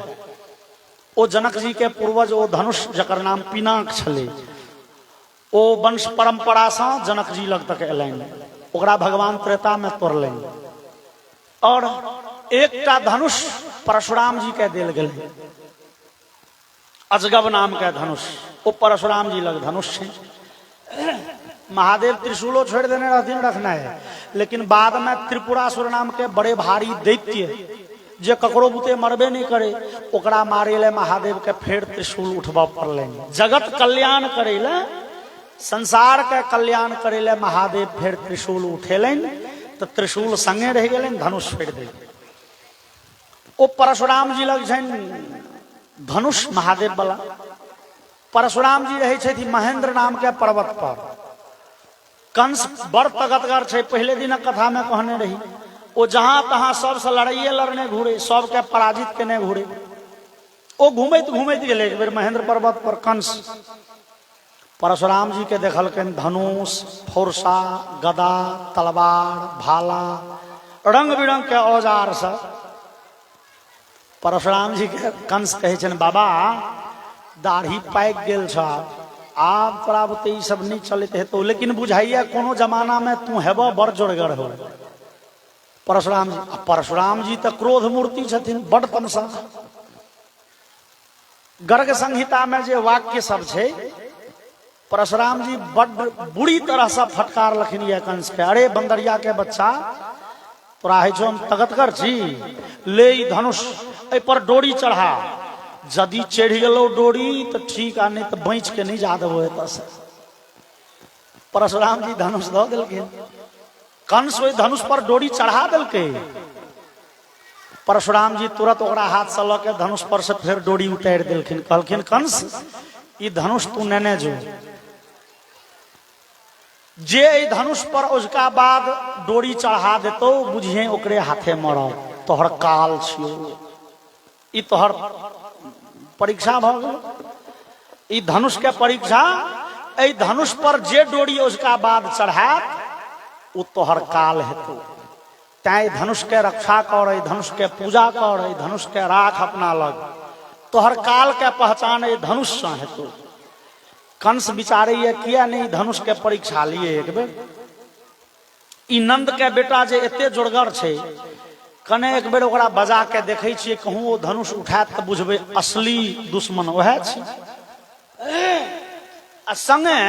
ओ जनक जी के पूर्वज ओ धनुष जकर नाम पिनाक छले, ओ वंश परंपरा से जनक जी लग तक एलैन, ओकरा भगवान त्रेता में तोड़लैन। और एकटा धनुष परशुराम जी के देल गेलै, अजगब नाम के धनुष, ओ परशुराम जी लग धनुष छै। महादेव त्रिशूलो छोड़ देने रहथिन रखना है, लेकिन बाद में त्रिपुरासुर नाम के बड़े भारी दैत्य जे ककरो बुते मरबे नहीं करे, ओकरा मारे ले महादेव के फेर त्रिशूल उठबा पड़लै। जगत कल्याण करे ले, संसार के कल्याण करे ले महादेव फेर त्रिशूल उठेलन, तो त्रिशूल संगे रह गेलन, धनुष फेर दे। ओ परशुराम जी लग छन धनुष महादेव वाला। परशुराम जी रहे छथि महेंद्र नाम के पर्वत पर। कंस बड़ तगतगर छै, पहले दिन कथा में कहने रही, वो जहां तहां सबसे लड़ाइए लड़ने घूरे, सबके पराजित केने घूरे। वो घूमैत घूमैत गेले एक बेर महेंद्र पर्वत पर कंस। परशुराम जी के देखलकन धनुष, फुरसा, गदा, तलवार, भाला, रंग बिरंग के औजार सब। परशुराम जी के कंस कहे छन, बाबा दाढ़ी पाक गेल छ, आब तोरा बुते ई सब नहीं चलते हेतौ, लेकिन बुझाइए कोनो जमाना में तू हेबो बड़ जोरगर हो। परशुराम जी तो क्रोध मूर्ति छथिन, बड़ तमसा। गर्ग संहिता में जे वाक्य सब छै, परशुराम जी बड़ बुरी तरह से फटकार लखिन ये कंस के, अरे बंदरिया के बच्चा, तोरा है जो हम तगतगर छी, ले ई धनुष ए पर डोरी चढ़ा, यदि चढ़ गेलो डोरी तो ठीक, आ नहीं तो बच के नहीं जा देबो एतऽ से। परशुराम जी धनुष दऽ देलखिन, कंस ओहि धनुष पर डोरी चढ़ा देलकै। परशुराम जी तुरंत ओकरा हाथ से लऽ के धनुष पर से फिर डोरी उतारि देलखिन। कहलखिन कंस ई धनुष तू नेने जो, जे ई धनुष पर उसका बाद डोरी चढ़ा देतो बुझे ओकरे हाथे मरल। तोहर काल छियो, ई तोहर परीक्षा भ गेल। ई धनुष के परीक्षा, ई धनुष पर जे डोरी उसका बाद चढ़ात वो तोहर काल हेतु। तैं धनुष के रक्षा कर, धनुष के पूजा कर, धनुष के राख अपना लग। तोहर काल के पहचान धनुष से हेतु। कंस विचारे किया नहीं धनुष के परीक्षा लिए एक बेर। ई नंद के बेटा जे एते जोरगर छे, कने एक बेर ओकरा बजा के देखे छिए, कहूँ वो धनुष उठात तो बुझबे असली दुश्मन वह छी। संगे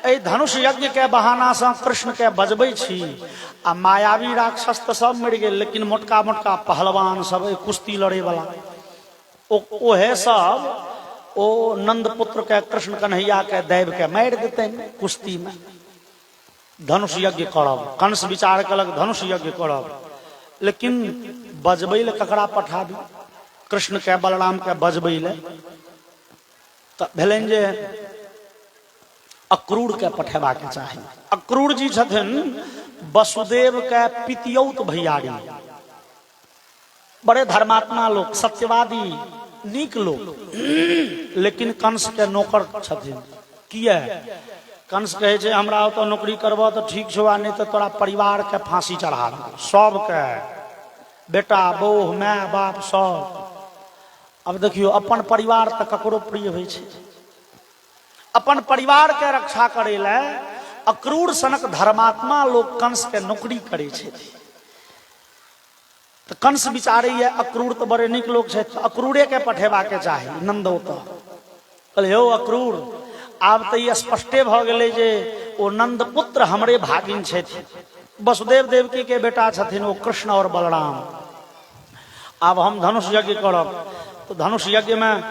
ए धनुष यज्ञ के बहाना से कृष्ण के बजबै छी। आ मायावी राक्षस तो सब मर गए, लेकिन मोटका मोटका पहलवान सब कुश्ती लड़े वाला ओहे सब ओ नंद पुत्र के कृष्ण कन्हैया के दैव के मार देते कुश्ती में। धनुष यज्ञ करब, कंस विचार कलक धनुष यज्ञ करब, लेकिन बजबै ले ककरा पठाबी? कृष्ण के बलराम के बजबै ले तो भेलन जे अक्रूर के पठेबा के चाही। अक्रूर जी छथिन वसुदेव के पितियौत भैयारी, बड़े धर्मात्मा लोग, सत्यवादी, नीक लोग, लेकिन कंस के नौकर छथिन। किया? कंस कहे छे हमरा तो नौकरी करबो तो ठीक छो, नहीं तो तोरा परिवार के फांसी चढ़ा दो, सबके, बेटा बहू माय बाप सब। अब देखियो अपन परिवार तो ककरो प्रिय होइ छे। अपन परिवार के रक्षा करे ले अक्रूर सनक धर्मात्मा लोग कंस के नौकरी करे छे। तो कंस विचारे अक्रूर तो बड़े निक लोग छे, तो अक्रूरे के पठेबा के चाही। नंदो तो कहले हो अक्रूर, आब तो ये स्पष्टे भ गेले जे ओ नंद पुत्र हमरे भागिन छथिन, वसुदेव देवकी के बेटा छथिन वो कृष्ण और बलराम। अब हम धनुष यज्ञ करब, तो धनुष यज्ञ में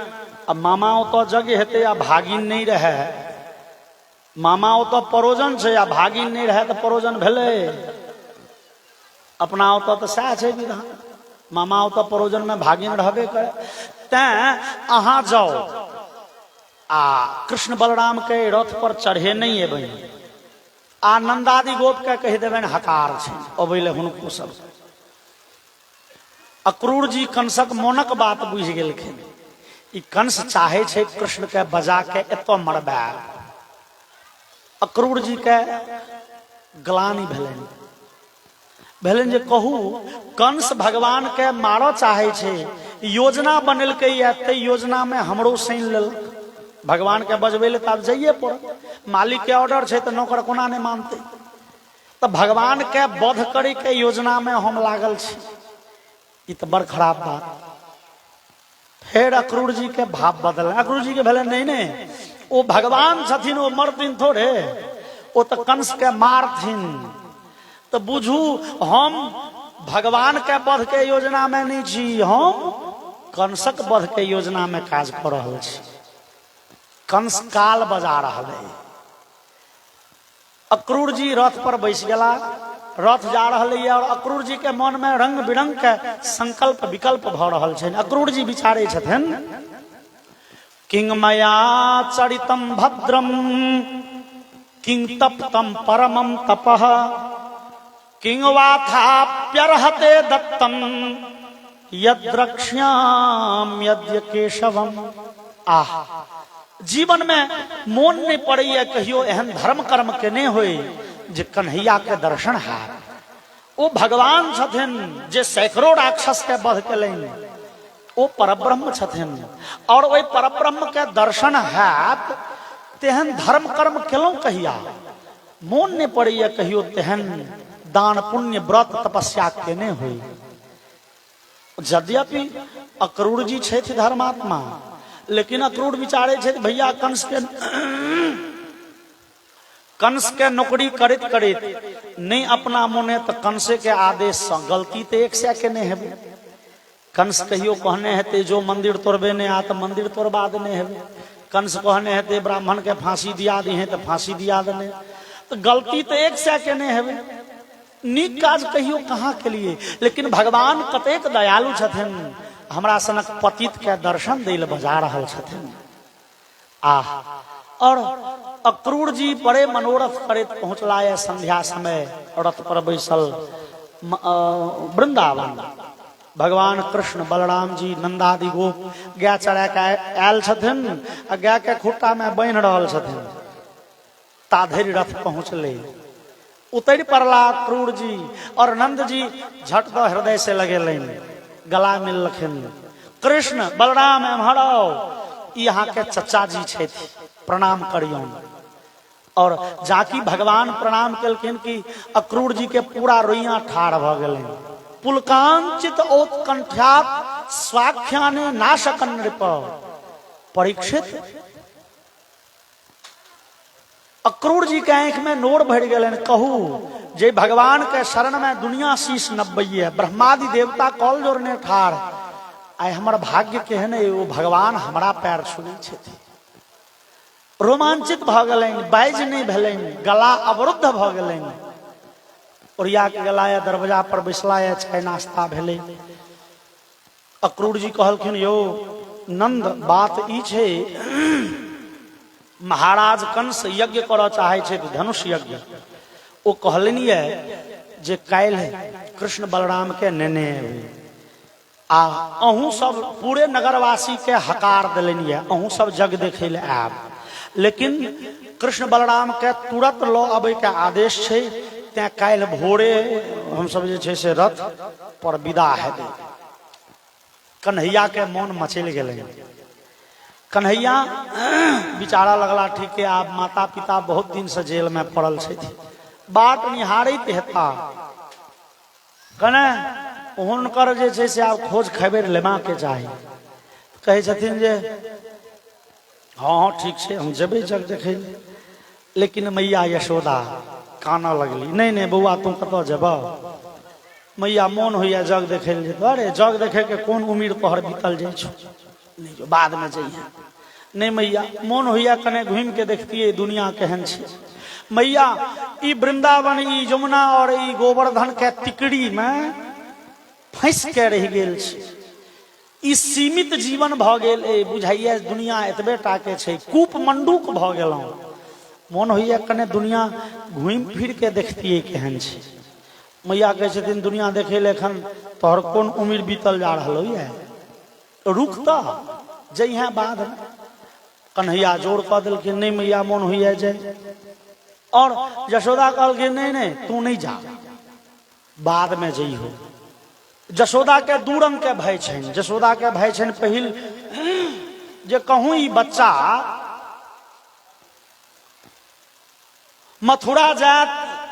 अब मामा तो यज्ञ हेते आ भागिन नहीं रहे, मामा तो परोजन छे आ भागिन नहीं रहे तो परोजन भेले। अपना तो सह छे विधान, मामा तो परोजन में भागिन रहबे करे। तैं अहाँ जाओ आ कृष्ण बलराम के रथ पर चढ़े नहीं है बहन, आ नंदादि गोप के कह देबन हकार छे अबैले हुनको सब। अक्रूर जी कंसक मोनक बात बुझ गेलखिन। ई कंस चाहे छे कृष्ण के बजा के एतो मरबा। अक्रूर जी के ग्लानि भेलन जे कहू कंस भगवान के मारो चाहे छे, योजना बनेलकै या ते योजना में हमरो सैन लेलक। भगवान के बजबै ले तब जाइए पड़, मालिक के ऑर्डर छे तो नौकर कोना नहीं मानते। तो भगवान के वध करे के योजना में हम लागल छी, ई तो बड़ खराब बात। फिर अक्रूर जी के भाव बदल, अक्रूर जी के भेले नहीं नहीं वो भगवान छथिन, वो मरथिन थोड़े, वो तो कंस के मारथिन। तो बुझू हम भगवान के वध के योजना में नहीं छी, हम कंसक वध के योजना में काज कर रहल छी। कंस काल बजा रहल है। अक्रूर जी रथ पर बैस गेला, रथ जा रहल है और अक्रूर जी के मन में रंग बिरंग के संकल्प विकल्प भ रहल छै। अक्रूर जी विचारे छथिन किंग मया चरितम भद्रम किंग तप्तम परमम तपः किंग वाथाप्यर्हते दत्तम यद्रक्ष्याम यद्य केशवम। आह, जीवन में मोन नहीं पड़े कहियो एहन धर्म कर्म केने होए जे कन्हैया के दर्शन है। वो भगवान छथिन जे सैकड़ों राक्षस के वध केलैन, वो परब्रह्म छथिन और वही परब्रह्म के दर्शन है। तेहन धर्म कर्म केलौं कहिया, मोन नहीं पड़े कहियो तेहन दान पुण्य व्रत तपस्या केने हुई। यद्यपि अक्रूर जी छथि धर्मात्मा, लेकिन अक्रूर विचारे छथि भैया कंस के नौकरी करैत करैत नहीं अपना मोने तो कंसे के आदेश से गलती तो एक से केने हेबे। कंस कहियो कहने हेते जो मंदिर तोड़बे ने आ तो मंदिर तोड़बा देने हेबे, कंस कहने हेते ब्राह्मण के फांसी दिया दी है तो फांसी दिया देने, तो गलती तो एक से केने हेबे। नीक काज कहियो कहाँ के लिए, लेकिन भगवान कतेक दयालु छथिन, हमरा सनक पतित के दर्शन दै ले बजा रहल छथिन। आह, और अक्रूर जी बड़े मनोरथ करैत पहुंचला है संध्या समय रथ पर बैसल वृंदावन। भगवान कृष्ण बलराम जी नंदादि गोप गाय चढ़ा के आयल छथिन आ गाय के खुट्टा में बांध रहल छथिन। ताधरि रथ पहुंचले, उतर पड़ला अक्रूर जी और नंद जी झट दो हृदय से लगेलन, गला मिलखिन। कृष्ण बलराम एम्हराओ, यहाँ के चचा जी छथि, प्रणाम करियौन। और जाकी भगवान प्रणाम केलखिन कि अक्रूर जी के पूरा रोइया ठाढ़ भ गेलनि। पुलकांचित उत्कंठात स्वाख्याने नाशकन नृप। परीक्षित अक्रूर जी के आंख में नोर भर गेलनि। कहू जे भगवान के शरण में दुनिया शीश नब्बैये, ब्रह्मादि देवता कॉल जोड़ने ठाढ़, आय हमर भाग्य केहन है वो भगवान हमरा पैर छुने छथि। रोमांचित भ गेलनि, बाइज नहीं भेलनि, गला अवरुद्ध भ गेलनि। ओरिया के गलाया दरवाजा पर बैसलाया, चाय नाश्ता भेले। अक्रूर जी कहलखिन यो नंद बात ई छे, महाराज कंस यज्ञ करऽ चाहे छे, धनुष यज्ञ। ओ कहलनि है जे काल्हि कृष्ण बलराम के नेने आ अहूँ सब पूरे नगरवासी के हकार दिलनि है, अहूँ सब जग देखे ले आब। लेकिन कृष्ण बलराम के तुरंत लऽ अबै के आदेश छै, तें काल्हि भोरे हम सब जे छै से रथ पर विदा हेतै। कन्हैया के मोन मचल गेलै। कन्हैया बिचारा लगला ठीक है, आब माता पिता बहुत दिन से जेल में पड़ल छथि, बाट निहारैत हेता। कने हुनकर जे छै से आब खोज खबर लेबा के चाही। कहै छथिन जे हाँ ठीक है हम जेबै जग देखे। लेकिन मैया यशोदा काना लगली, नहीं नहीं बउआ तू कतऽ जेब, मैया मोन होइया जग देखे ले जेतो। अरे जग देखे के कौन उम्मीद तोहर बीतल जाइ छो, नहीं जो बाद में जइहे। नहीं मैया मोन होइया कने घूम के देखतिए दुनिया केहन छै। मैया ई वृंदावन, ई यमुना और ई गोवर्धन के तिकड़ी में फंस के रह गेल छै। ई सीमित जीवन भ गेल ए, बुझाइए दुनिया एतबे टा के छै, कूप मंडूक भ गेलौं। मोन होइया कने दुनिया घूम फिर के देखतिए केहन छै। मैया कहे छथिन दुनिया देखे ले एखन तोहर कोन उम्र बीतल जा रहल होइए, रुकता जइहे बाद में। कन्हैया जोर कह दिलखिन नहीं मैया मोन होइया जाए। और यशोदा कहलखिन नहीं नहीं तू नहीं जा, बाद में जइहो। जशोदा के दू रंग के भय छन। जशोदा के भय छन पहिल जे कहूँ ई बच्चा मथुरा जात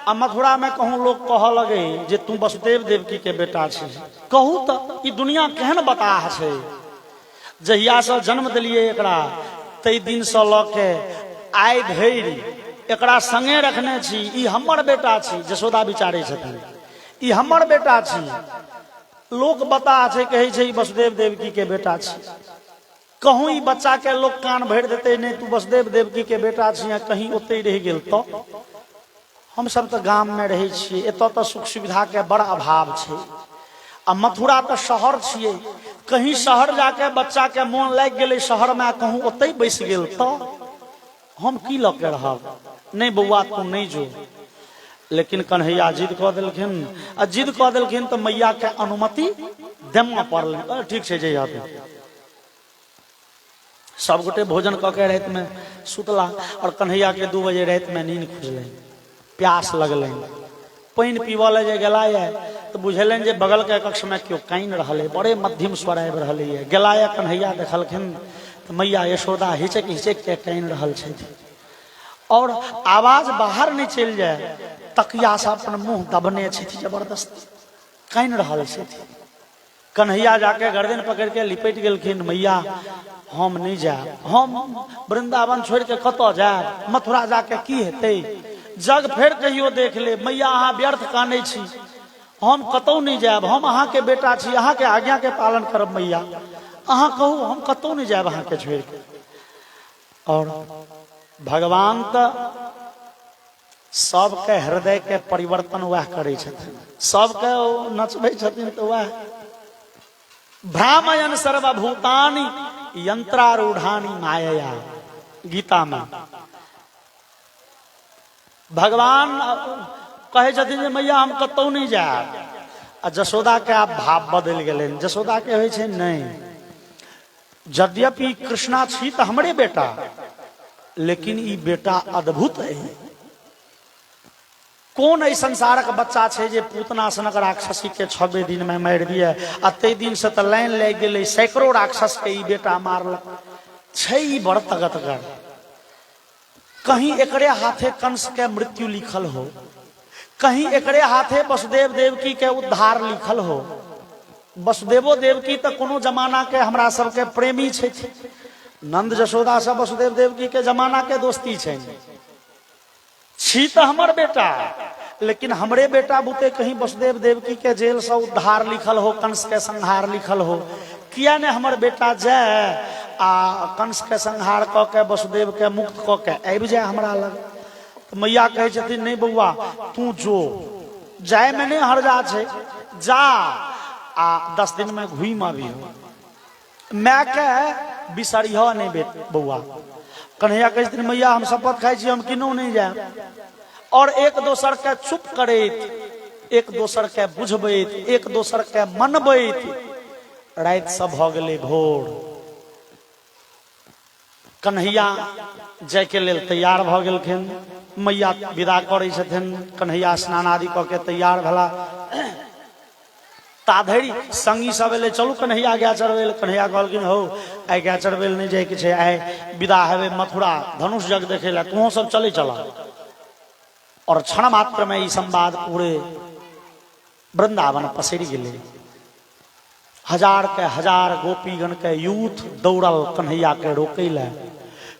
आ मथुरा में कहूँ लोग कह लगे जे तू वसुदेव देवकी के बेटा छे। कहूँ तो ई दुनिया केहन बताह छे। जहिया से जन्म दिलिए एकरा तई दिन से ल के आइ धरि एकरा संगे रखने छी, ई हमर बेटा छी। जशोदा विचारे छथिन ई हमर बेटा छी। लोग बता छे, कहे छे ई वसुदेव देवकी के बेटा छी। कहूँ ई बच्चा के लोग कान भर देते नहीं तू वसुदेव देवकी के बेटा छी, कहीं ओते रह गेल तो। हम सब तो गाम में रहे छिए, एत तो सुख सुविधा के बड़ अभाव छे। आ मथुरा तो शहर छिए, कहीं शहर जाके बच्चा के मोन लग गेले शहर में, कहूँ ओते बैस गेल तो हम की ल के रहब। नहीं बउआ तू नहीं जो। लेकिन कन्हैया जिद कह दिलखिन, आ जिद कह दिलखिन तो मैया के अनुमति देम पड़ल। ठीक से जइया सब गोटे भोजन क के रात में सुतला। और कन्हैया के 2 बजे रात में नींद खुजल, प्यास लगल, पानी पीवा ले जे गेला तो बुझलन जे बगल के कक्ष में क्यों काइन रहले, बड़े मध्यम स्वर आबि रहले है। गेला कन्हैया देखलखिन तो मैया यशोदा हिचक हिचक के काइन रहल छथि। और आवाज बाहर नहीं चल जाए, तकिया से अपन मुंह दबने छथि, जबरदस्ती काइन रहल छथि। कन्हैया जाके गर्दन पकड़ के लिपट गेलखिन, मैया हम नहीं जाए, हम वृंदावन छोड़ के कतऽ जाए, मथुरा जाके की हेतै, जग फेर कहियो देख ले। मैया अहाँ व्यर्थ कानै छी, हम कतौ नहीं जाएब, हम अहाँ के बेटा छी, अहाँ के आज्ञा के पालन करब। मैया अहाँ कहू हम कतौ नहीं जाएब अहाँ के छोड़ के। और भगवान तो सबके हृदय के परिवर्तन वह करे छथिन, सबके नचबे छथिन तो वह भ्रामयन सर्वभूतानि यंत्रारूढ़ानि मायया। गीता में भगवान कहे छथिन जे मैया हम कतौ नहीं जायब, आ जशोदा के आप भाव बदल गए। जशोदा के होइ छै नहीं, यद्यपि कृष्णा छी तो हमरे बेटा, लेकिन ई बेटा अद्भुत है। कौन ऐ संसारक बच्चा छै जे पूतना सनक राक्षसी के 6 दिन में मारि दिए, आ 3 दिन से तो लाइन लग गए, सैकड़ों राक्षस के ई बेटा मारलक छै। ई बड़ तगतगर। कहीं एकरे हाथे कंस के मृत्यु लिखल हो, कहीं एकरे हाथे वसुदेव देवकी के उद्धार लिखल हो। वसुदेवो देवकी तो कोनो जमाना के हमरा सबके प्रेमी छै। नंद जशोदा से वसुदेव देवकी के जमाना के दोस्ती छै। छी तो हमर बेटा, लेकिन हमरे बेटा बुते कहीं वसुदेव देवकी के जेल से उद्धार लिखल हो, कंस के संहार लिखल हो। किया ने हमर बेटा जाए आ कंस के संहार क के वसुदेव के मुक्त क के आबि जाए हमरा लग। तो मैया कहे छथिन नहीं बउआ तू जो, जाए में नहीं हर्जा छै, जा आ 10 दिन में घुम आबी हो। मैं के बिसरिह नहीं बेट बउआ। कन्हैया कहे छथिन मैया हम शपथ खाई छी हम किनो नहीं जाए। और एक दोसर के चुप करैत, एक दोसर के बुझबैत, एक दोसर के मनबैत रात सब भ गेलै भोर। कन्हैया जाय के लेल तैयार भ गेलखिन। मैया विदा करै छथिन। कन्हैया स्नान आदि क के तैयार भेला। ताधरि संगी सब एले, चलू कन्हैया गाय चरबैल। कन्हैया कहलखिन हो आइ गाय चरबैल नहीं जाए के छै, आइ विदा हेबे मथुरा धनुष जग देखे ला, तू सब चले चला। और क्षण मात्र में ई संवाद पूरे वृंदावन पसरि गेले। 1000 के 1000 गोपीगण के यूथ दौड़ल कन्हैया के रोके ले।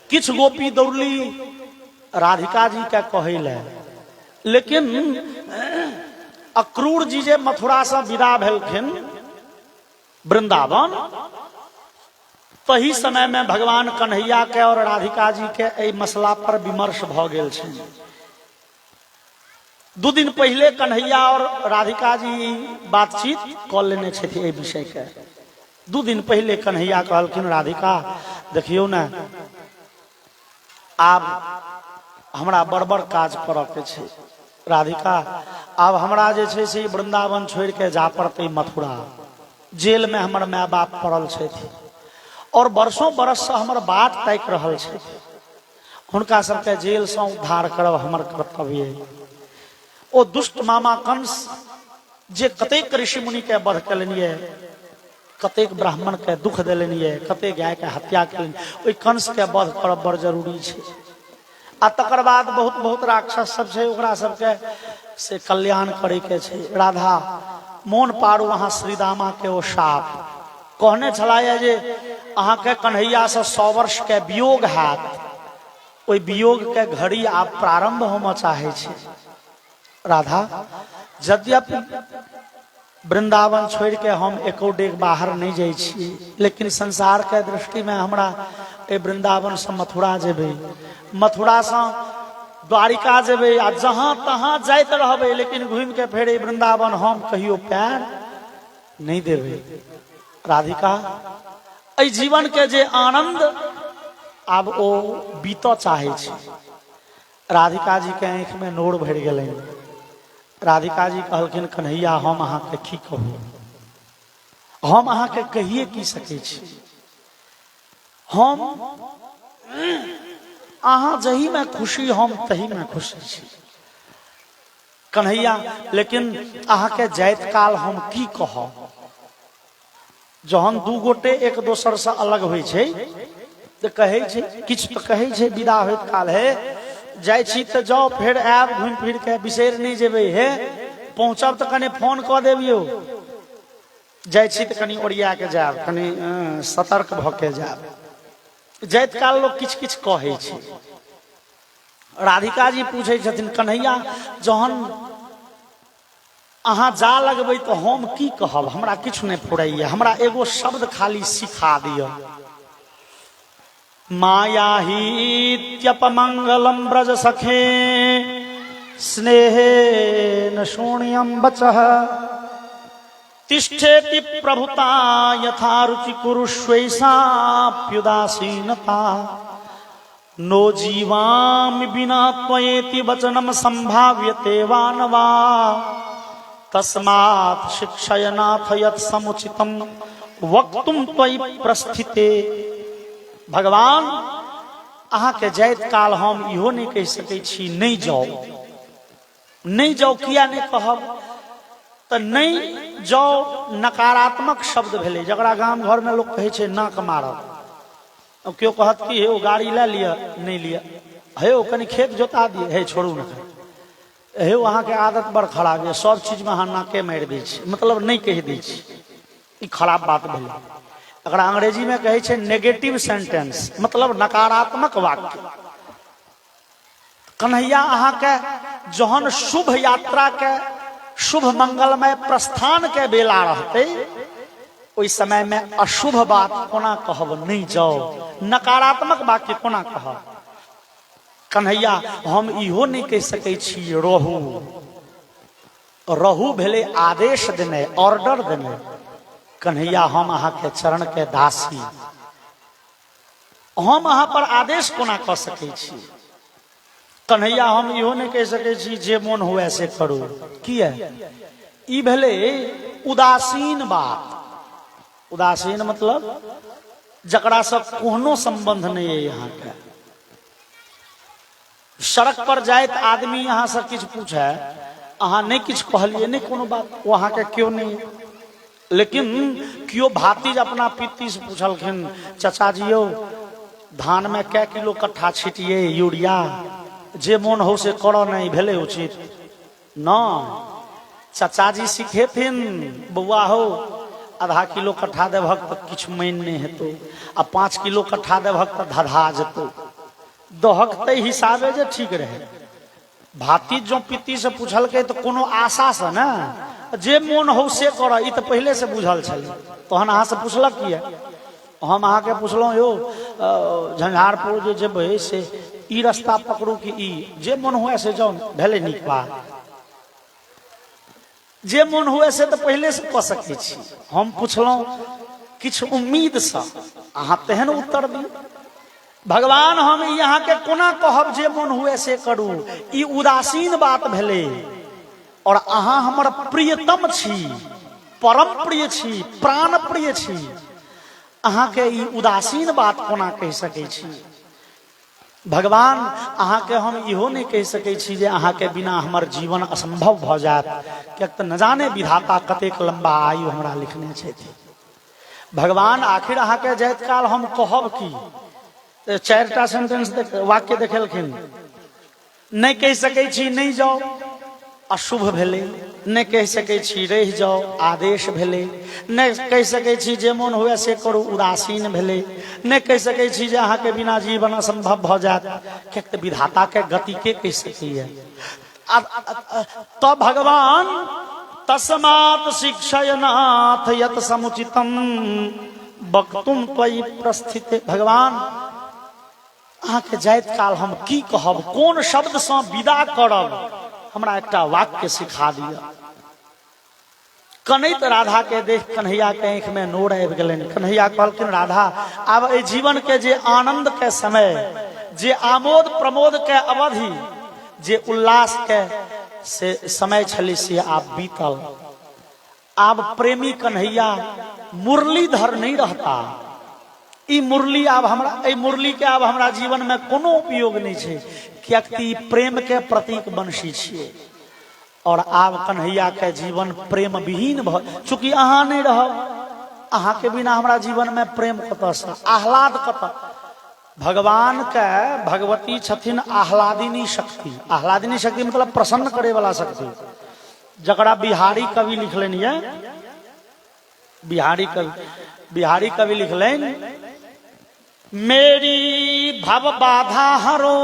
किछ गोपी दौड़ली राधिका जी के कहे ले, लेकिन अक्रूर जी जे मथुरा से विदा भेलखिन वृंदावन, तही समय में भगवान कन्हैया के और राधिका जी के एहि मसला पर विमर्श भ गेल छै। 2 दिन पहले कन्हैया और राधिका जी बातचीत क लेने छथि एहि विषय के। 2 दिन पहले कन्हैया कहलखिन राधिका देखियो ना, आब हमरा बड़ बड़ काज करऽ के छै। राधिका आब हमरा जे छै से वृंदावन छोड़ के जा पड़ते मथुरा। जेल में हमर माय बाप पड़ल छथि और बरसों बरस से हमर बाट ताकि रहल छथि। हुनका सबके जेल से उद्धार करब हमर कर्तव्य है। ओ दुष्ट मामा कंस जे कतेक ऋषि मुनि के वध कलनिये, कतेक ब्राह्मण के दुख दिलनिये, कतेक गाय के हत्या कलनि, ओहि कंस के वध करब बड़ जरूरी छै। आ तकर बाद बहुत बहुत राक्षस सब छै, ओकरा सबके से कल्याण करे के छै। राधा मोन पारू अहाँ श्रीदामा के ओ शाप कहने छलाए जे अहाँ के कन्हैया से 100 वर्ष के वियोग हैत, ओहि वियोग के घड़ी आब प्रारंभ होम चाहे छै। राधा यद्यपि वृंदावन छोड़ के हम एको डेग बाहर नहीं जाए छी, लेकिन संसार के दृष्टि में हमरा ए वृंदावन से मथुरा जेबे, मथुरा से द्वारिका जेबे, आ जहां तहां जाइत रहबे, लेकिन घूम के फेर वृंदावन हम कहियो पैर नहीं देबे। राधिका एहि जीवन के जे आनंद आब ओ बीतो चाहे छी। राधिका जी के आंख में नोर भर गेलै। राधिका जी कहलखिन कन्हैया हम अहाँ के की कहू, हम अहाँ के कहिए की सकै छी। हम अहाँ जही में खुशी, हम तही में खुशी छी कन्हैया। लेकिन अहाँ के जाइत काल हम की कहब, जहन 2 गोटे एक दोसर से अलग होइ छै तो कहे छै, किछ तो कहे छै विदा होइत काल हे जाय छी तो जाओ फिर आब घूम फिर के बिसर नहीं जेबे, हे पहुंचब तो कने फोन क देबियो, जाय छी तो कनी ओरिया के जाब, कनी सतर्क भ के जाब। जाइत काल लोग किछ किछ कहे छै। राधिका जी पूछे छथिन कन्हैया जहन अहाँ जा लगबै तो हम की कहब, हमरा किछु नहीं फुराइए, हमरा एगो शब्द खाली सिखा दियो। माया हीत्यपमंगलम ब्रज सखे स्नेहे न शून्यम बचः तिष्ठेति प्रभुता यथा रुचि कुरुष्वैषाप्युदासीनता नो जीवामि बिना त्वयेति वचनम संभाव्यते वा न वा तस्मात् शिक्षयनाथ यत् समुचितम वक्तुम त्वयि प्रस्थिते। भगवान अहाँ के जाइत काल हम इहो नहीं कह सकै छी नहीं जाओ, नहीं जाओ। किया नहीं कहब तो नहीं जाओ नकारात्मक शब्द भेले, जकरा गांव घर में लोग कहे छे नाक मारब। अब क्यों कहत कि हे गाड़ी ले लिया, नहीं लिया, हे कनी खेत जोता दिए, हे छोड़ू ना, हे अहाँ के आदत बड़ खराब है, सब चीज में अहाँ नाके मारि दै छी, मतलब नहीं कह दै छी, ई खराब बात भेलै। अगर अंग्रेजी में कहे छे नेगेटिव सेंटेंस, मतलब नकारात्मक वाक्य। कन्हैया अहाँ के जहन शुभ यात्रा के शुभ मंगलमय प्रस्थान के बेला रहते, उस समय में अशुभ बात कोना कहब, नहीं जाओ, नकारात्मक वाक्य कोना कहब। कन्हैया हम इहो नहीं कह सकै छी रहू, रहू भेले आदेश देने, ऑर्डर देने। कन्हैया हम अहाँ के चरण के दासी, हम अहाँ पर आदेश कोना कह सकै छी। कन्हैया हम इहो नहीं कह सकै छी जे मोन हुए से करू, किया ई भेले उदासीन बात। उदासीन मतलब जकरा से कोनो संबंध नहीं है। यहाँ के सड़क पर जाइत आदमी यहाँ से किछ पूछे, अहाँ नहीं किछ कहलिए, नहीं कोनो बात, वहां के क्यों नहीं। लेकिन क्यों भातीज अपना पित्ती से पूछलखिन, चाचा जी यो धान में कै किलो कट्ठा छिटिए यूरिया, जे मन हो से करो, नहीं भेले उचित न। चाचा जी सिखेथिन, बउआ हो आधा किलो कट्ठा देभक तो किछ मान नहीं हेतु, आ 5 किलो कट्ठा देभक तो धधा जतो, दहक ते हिसाबे जे ठीक रहे। भातीज जो पित्ती से पूछल के तो कोनो आशा से ना, जे मन हो से कर, ई तो पहले से बुझल छल। तहन अहाँ से पूछलक किया, हम अहाँ के पूछलहुँ यो झंझारपुर जो जेबै से ई रास्ता पकड़ू कि ई, जे मन हुए से जाओ, भेले नीक बात। जे मन हुए से तो पहले से कह सकै छी। हम पूछलहुँ किछ उम्मीद से, अहाँ तेहन उत्तर दी। भगवान हम यहाँ के कोना कहब जे मन हुए से करू, ई उदासीन बात भेले। और अहाँ हमर प्रियतम छी, परम प्रिय छी, प्राण प्रिय छी, अहाँ के ई उदासीन बात कोना कह सकै छी। भगवान अहाँ के हम इहो नहीं कह सकै छी जे अहाँ के बिना हमर जीवन असंभव भ जायत, कियाक त न जाने विधाता कतेक लंबा आयु हमरा लिखने छथि। भगवान आखिर अहाँ के जाइत काल हम कहब की, 4टा सेंटेंस वाक्य देखेलखिन। नहीं कह सकै छी नहीं जाओ, अशुभ भेले। नहीं कह सकै छी रह जाओ, आदेश भेले। नहीं कह सकै छी जे मन हुए से करू, उदासीन भेले। नहीं कह सकै छी जे अहाँ के बिना जीवन असंभव भ जात, कियाक त विधाता के गति के कह सकैए। तो भगवान तस्मात् शिक्षयनाथ यत् समुचितम वक्तुम त्वयि प्रस्थिते। भगवान अहाँ के जाइत काल हम की कहब, कोन शब्द से विदा करब, हमरा एकटा वाक्य सिखा दिया। कनैत राधा के देख कन्हैया के आंख में नोर आबि गेलनि। कन्हैया कहलखिन राधा आब एहि जीवन के जे आनंद के समय, जे आमोद प्रमोद के अवधि, जे उल्लास के से समय छली से आब बीतल। आब प्रेमी कन्हैया मुरलीधर नहीं रहता। ई मुरली आब हमरा, ई मुरली के आब हमरा जीवन में कोनो उपयोग नहीं छे, कियाक कि प्रेम के प्रतीक बंशी छिए। और आब कन्हैया के जीवन प्रेम विहीन भ, चूंकि अहाँ नहीं रहब, अहाँ के बिना हमरा जीवन में प्रेम कतऽ से, आह्लाद कतऽ। भगवान के भगवती छथिन आह्लादिनी शक्ति। आह्लादिनी शक्ति मतलब प्रसन्न करे वाला शक्ति, जकरा बिहारी कवि लिखलनि ये। बिहारी कवि लिखलनि, मेरी भव बाधा हरो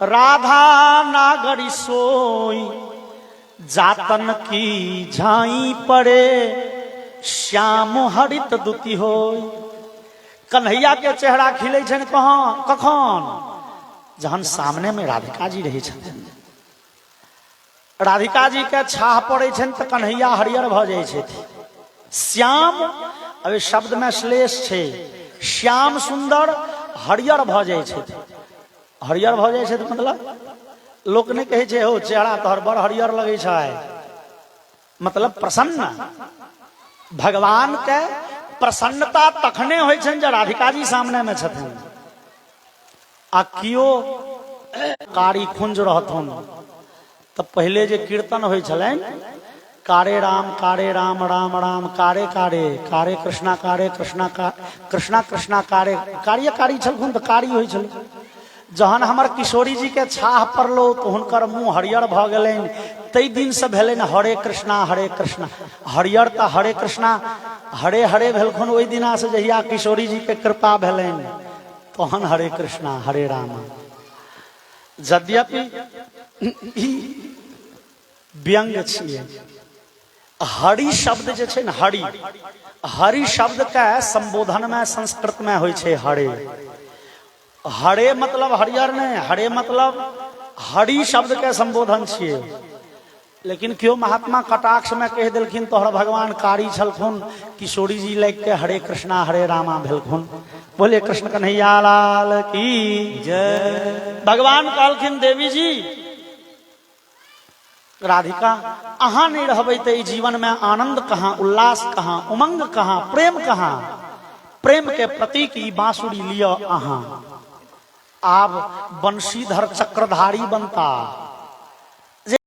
राधा नागरी सोई, जातन की झाई पड़े श्याम हरित दुति होई। कन्हैया के चेहरा खिले छन कहाँ कखन, जहन सामने में राधिका जी रही छथिन। राधिका जी के छाह पड़े छन तो कन्हैया हरियर भ जाय छथि। श्याम, अब शब्द में श्लेष छे, श्याम सुंदर हरियर भ जाय छथि। हरियर भ जाए तो मतलब लोक ने कहे छे, हो चेहरा तोहर बड़ हरियर लगे छे, मतलब प्रसन्न। भगवान के प्रसन्नता तखने होइ छन जे राधिका जी सामने में छथिन। आ कियो कारी खुंज रहथुन तो पहले जे कीर्तन होइ छलैन, कारे राम राम राम कारे कारे, कारे कृष्णा कृष्णा कृष्णा कारे, कारिये कारी छलखुन तो कारी होइ छल। जहन हमर किशोरी जी के छाह पड़लो तो हुनकर मुंह हरियर भ गेलैन। तई दिन से भेलैन हरे कृष्णा हरियर तो हरे कृष्णा हरे हरे भेलखुन। ओई दिना से जहिया किशोरी जी के कृपा भेलैन तहन हरे कृष्णा हरे राम। यद्यपि ई व्यंग छियै। हरि शब्द जे छै ने, हरि शब्द के संबोधन में संस्कृत में होइ छै हरे। हरे मतलब हरियर नहीं, हरे मतलब हरि शब्द के संबोधन छियै। लेकिन क्यों महात्मा कटाक्ष में कह दिलखिन तोहर भगवान कारी छलखुन, किशोरी जी लग के हरे कृष्णा हरे रामा भेलखुन। बोले कृष्ण कन्हैया लाल की जय। भगवान कहलखिन देवी जी राधिका अहाँ नहीं रहबै तो ई जीवन में आनंद कहाँ, उल्लास कहाँ, उमंग कहाँ, प्रेम कहाँ। प्रेम के प्रतीक ई बांसुरी लियो अहाँ। आप बंशीधर चक्रधारी बनता।